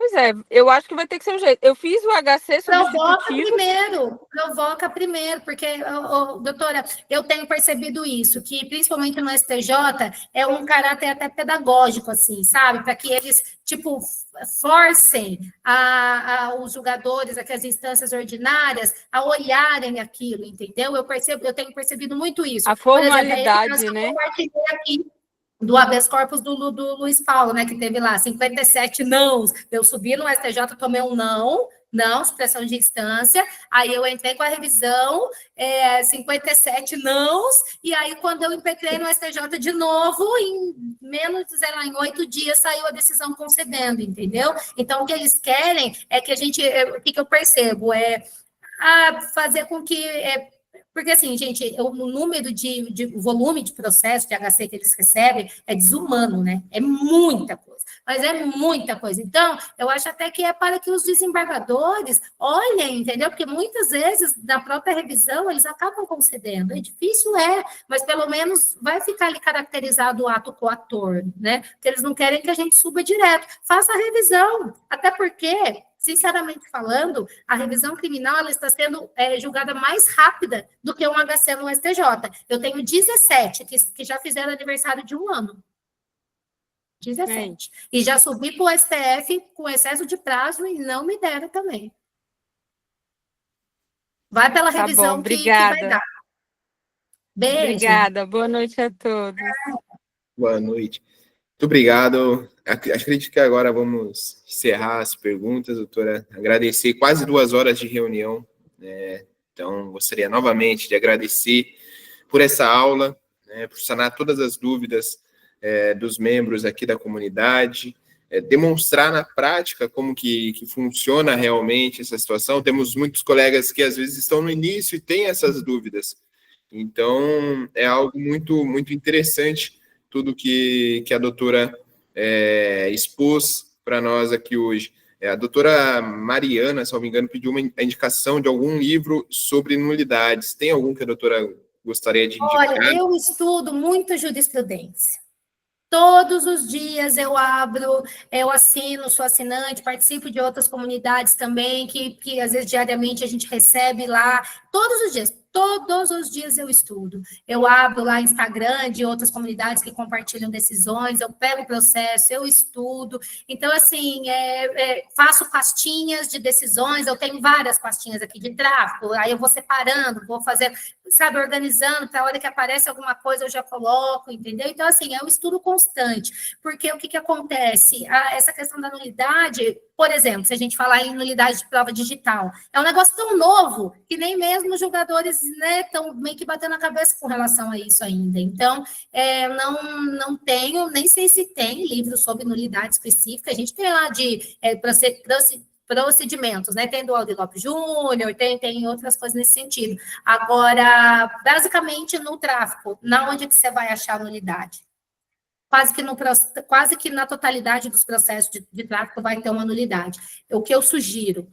Pois é, eu acho que vai ter que ser um jeito. Eu fiz o HC substitutivo. Provoca primeiro, porque, doutora, eu tenho percebido isso, que principalmente no STJ é um caráter até pedagógico, assim, sabe? Para que eles, tipo, forcem os julgadores, aqui, as instâncias ordinárias, a olharem aquilo, entendeu? Eu tenho percebido muito isso. A formalidade, exemplo, né? Eu compartilhei aqui do habeas corpus do Luiz Paulo, né, que teve lá 57 nãos. Eu subi no STJ, tomei um não, não, supressão de instância. Aí eu entrei com a revisão, 57 nãos, e aí quando eu impetrei no STJ de novo, em menos de, sei lá, em 8 dias saiu a decisão concedendo, entendeu? Então, o que eles querem é que a gente, o que eu percebo, fazer com que... porque, assim, gente, o número o volume de processo de HC que eles recebem é desumano, né? É muita coisa, mas é muita coisa. Então, eu acho até que é para que os desembargadores olhem, entendeu? Porque muitas vezes, na própria revisão, eles acabam concedendo. É difícil, mas pelo menos vai ficar ali caracterizado o ato coator, né? Porque eles não querem que a gente suba direto. Faça a revisão, até porque... Sinceramente falando, a revisão criminal ela está sendo julgada mais rápida do que um HC no STJ. Eu tenho 17 que já fizeram aniversário de 1 ano. 17. E já subi para o STF com excesso de prazo e não me deram também. Vai pela revisão bom, que vai dar. Beijo. Obrigada. Boa noite a todos. Boa noite. Muito obrigado. Acredito que agora vamos encerrar as perguntas, doutora. Agradecer quase 2 horas de reunião. Então, gostaria novamente de agradecer por essa aula, por sanar todas as dúvidas dos membros aqui da comunidade, demonstrar na prática como que funciona realmente essa situação. Temos muitos colegas que às vezes estão no início e têm essas dúvidas. Então, é algo muito, muito interessante tudo que a doutora expôs para nós aqui hoje. A doutora Mariana, se não me engano, pediu uma indicação de algum livro sobre nulidades. Tem algum que a doutora gostaria de indicar? Olha, eu estudo muito jurisprudência. Todos os dias eu abro, eu assino, sou assinante, participo de outras comunidades também, que às vezes diariamente a gente recebe lá, todos os dias eu estudo. Eu abro lá Instagram de outras comunidades que compartilham decisões, eu pego o processo, eu estudo. Então, assim, faço pastinhas de decisões, eu tenho várias pastinhas aqui de tráfico, aí eu vou separando, vou fazer, sabe, organizando, para a hora que aparece alguma coisa eu já coloco, entendeu? Então, assim, é um estudo constante, porque o que acontece? Essa questão da nulidade, por exemplo, se a gente falar em nulidade de prova digital, é um negócio tão novo que nem mesmo os jogadores estão meio que batendo a cabeça com relação a isso ainda. Então, não tenho, nem sei se tem livro sobre nulidade específica. A gente tem lá de procedimentos, né? Tem do Aldo Lopes Júnior, tem outras coisas nesse sentido. Agora, basicamente, no tráfico, na onde que você vai achar nulidade? Quase que na totalidade dos processos de tráfico vai ter uma nulidade. O que eu sugiro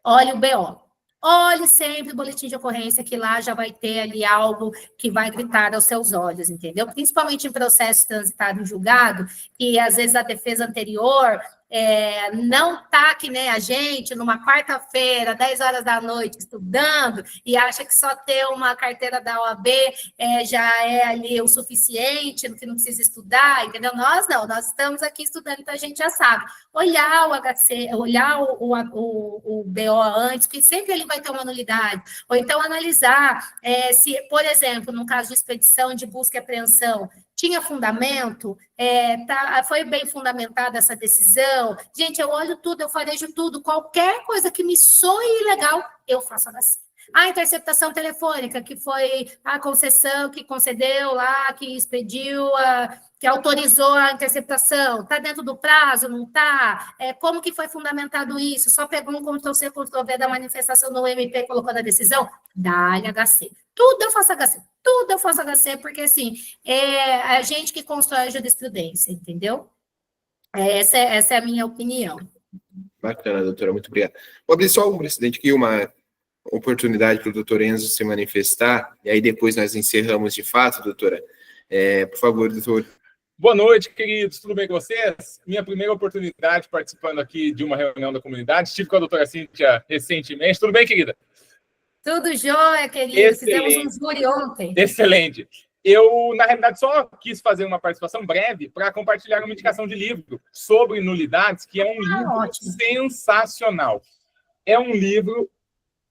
olhe o BO. Olhe sempre o boletim de ocorrência, que lá já vai ter ali algo que vai gritar aos seus olhos, entendeu? Principalmente em processo transitado em julgado, que às vezes a defesa anterior não está que nem a gente, numa quarta-feira, 10 horas da noite, estudando, e acha que só ter uma carteira da OAB já é ali o suficiente, que não precisa estudar, entendeu? Nós não, nós estamos aqui estudando, então a gente já sabe. Olhar o HC, olhar o BO antes, que sempre ele vai ter uma nulidade, ou então analisar se, por exemplo, no caso de expedição de busca e apreensão, tinha fundamento, foi bem fundamentada essa decisão. Gente, eu olho tudo, eu farejo tudo, qualquer coisa que me soe ilegal, eu faço HC. A interceptação telefônica, que foi a concessão que concedeu lá, que expediu, que autorizou a interceptação, está dentro do prazo, não está? Como que foi fundamentado isso? Só pegou um Ctrl-C, Ctrl-V da manifestação do MP e colocou na decisão? Dá-lhe HC. Tudo eu faço HC, porque, assim, é a gente que constrói a jurisprudência, entendeu? Essa é a minha opinião. Bacana, doutora, muito obrigado. Vou abrir só um precedente aqui, uma oportunidade para o doutor Enzo se manifestar, e aí depois nós encerramos de fato, doutora. Por favor, doutor. Boa noite, queridos, tudo bem com vocês? Minha primeira oportunidade participando aqui de uma reunião da comunidade, estive com a doutora Cíntia recentemente. Tudo bem, querida? Tudo jóia, querido. Excelente. Fizemos um júri ontem. Excelente. Eu, na realidade, só quis fazer uma participação breve para compartilhar uma indicação de livro sobre nulidades, que é um livro ótimo. Sensacional. É um livro,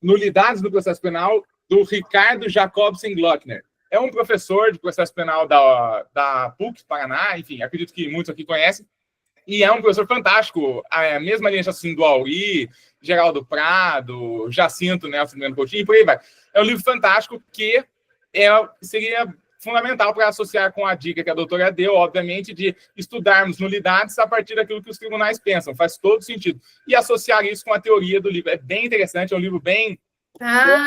Nulidades do Processo Penal, do Ricardo Jacobsen Glockner. É um professor de processo penal da PUC, Paraná, enfim, acredito que muitos aqui conhecem. E é um professor fantástico, a mesma linha assim, do Auri, Geraldo Prado, Jacinto, Nelson Breno Coutinho, e por aí vai. É um livro fantástico que seria fundamental para associar com a dica que a doutora deu, obviamente, de estudarmos nulidades a partir daquilo que os tribunais pensam. Faz todo sentido. E associar isso com a teoria do livro. É bem interessante, é um livro bem...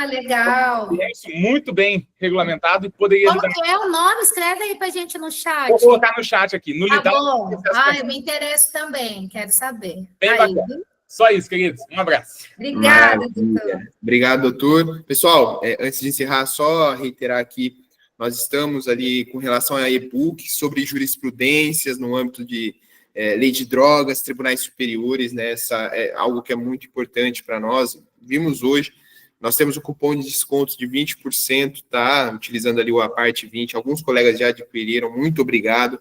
legal. Muito bem regulamentado e poderia... Como que é o nome? Escreve aí para a gente no chat. Vou colocar no chat aqui. Tá bom. Eu me interesso também, quero saber. Bem bacana. Só isso, queridos. Um abraço. Obrigada, doutor. Obrigado, doutor. Pessoal, antes de encerrar, só reiterar aqui, nós estamos ali com relação a e-book sobre jurisprudências no âmbito de lei de drogas, tribunais superiores, né? Essa é algo que é muito importante para nós. Vimos hoje, nós temos um cupom de desconto de 20%, tá? Utilizando ali o Aparte 20. Alguns colegas já adquiriram, muito obrigado.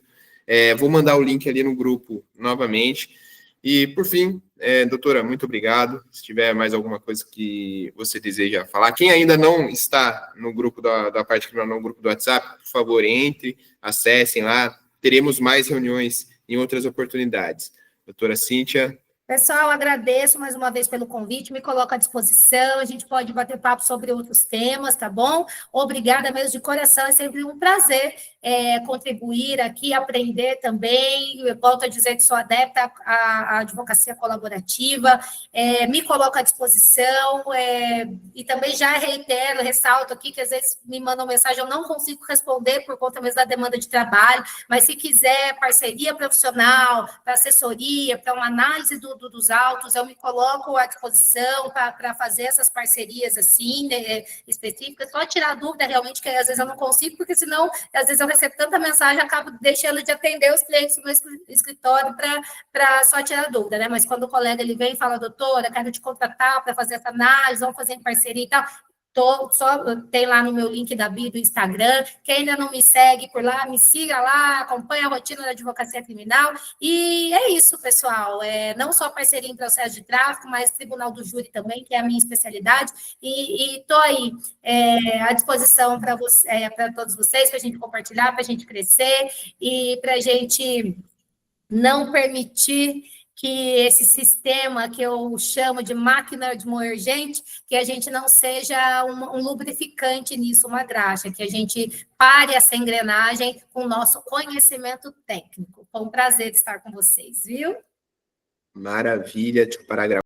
Vou mandar o link ali no grupo novamente. E, por fim, doutora, muito obrigado. Se tiver mais alguma coisa que você deseja falar. Quem ainda não está no grupo da parte criminal, no grupo do WhatsApp, por favor, entre, acessem lá. Teremos mais reuniões em outras oportunidades. Doutora Cíntia. Pessoal, agradeço mais uma vez pelo convite, me coloco à disposição, a gente pode bater papo sobre outros temas, tá bom? Obrigada mesmo de coração, é sempre um prazer contribuir aqui, aprender também. Eu volto a dizer que sou adepta à advocacia colaborativa, me coloco à disposição e também já reitero, ressalto aqui que às vezes me mandam mensagem, eu não consigo responder por conta mesmo da demanda de trabalho, mas se quiser parceria profissional, para assessoria, para uma análise dos autos, eu me coloco à disposição para fazer essas parcerias assim, né, específicas, só tirar a dúvida realmente, que às vezes eu não consigo, porque senão, às vezes eu recebo tanta mensagem, acabo deixando de atender os clientes do meu escritório para só tirar dúvida, né? Mas quando o colega ele vem e fala, doutora, quero te contratar para fazer essa análise, vamos fazer em parceria e tal, tem lá no meu link da bio do Instagram. Quem ainda não me segue por lá, me siga lá, acompanha a rotina da advocacia criminal. E é isso, pessoal. Não só parceria em processo de tráfico, mas tribunal do júri também, que é a minha especialidade. E estou aí à disposição para todos vocês, para a gente compartilhar, para a gente crescer e para a gente não permitir que esse sistema que eu chamo de máquina de moer gente, que a gente não seja um lubrificante nisso, uma graxa, que a gente pare essa engrenagem com o nosso conhecimento técnico. Foi um prazer estar com vocês, viu? Maravilha, deixa eu parar a gravação.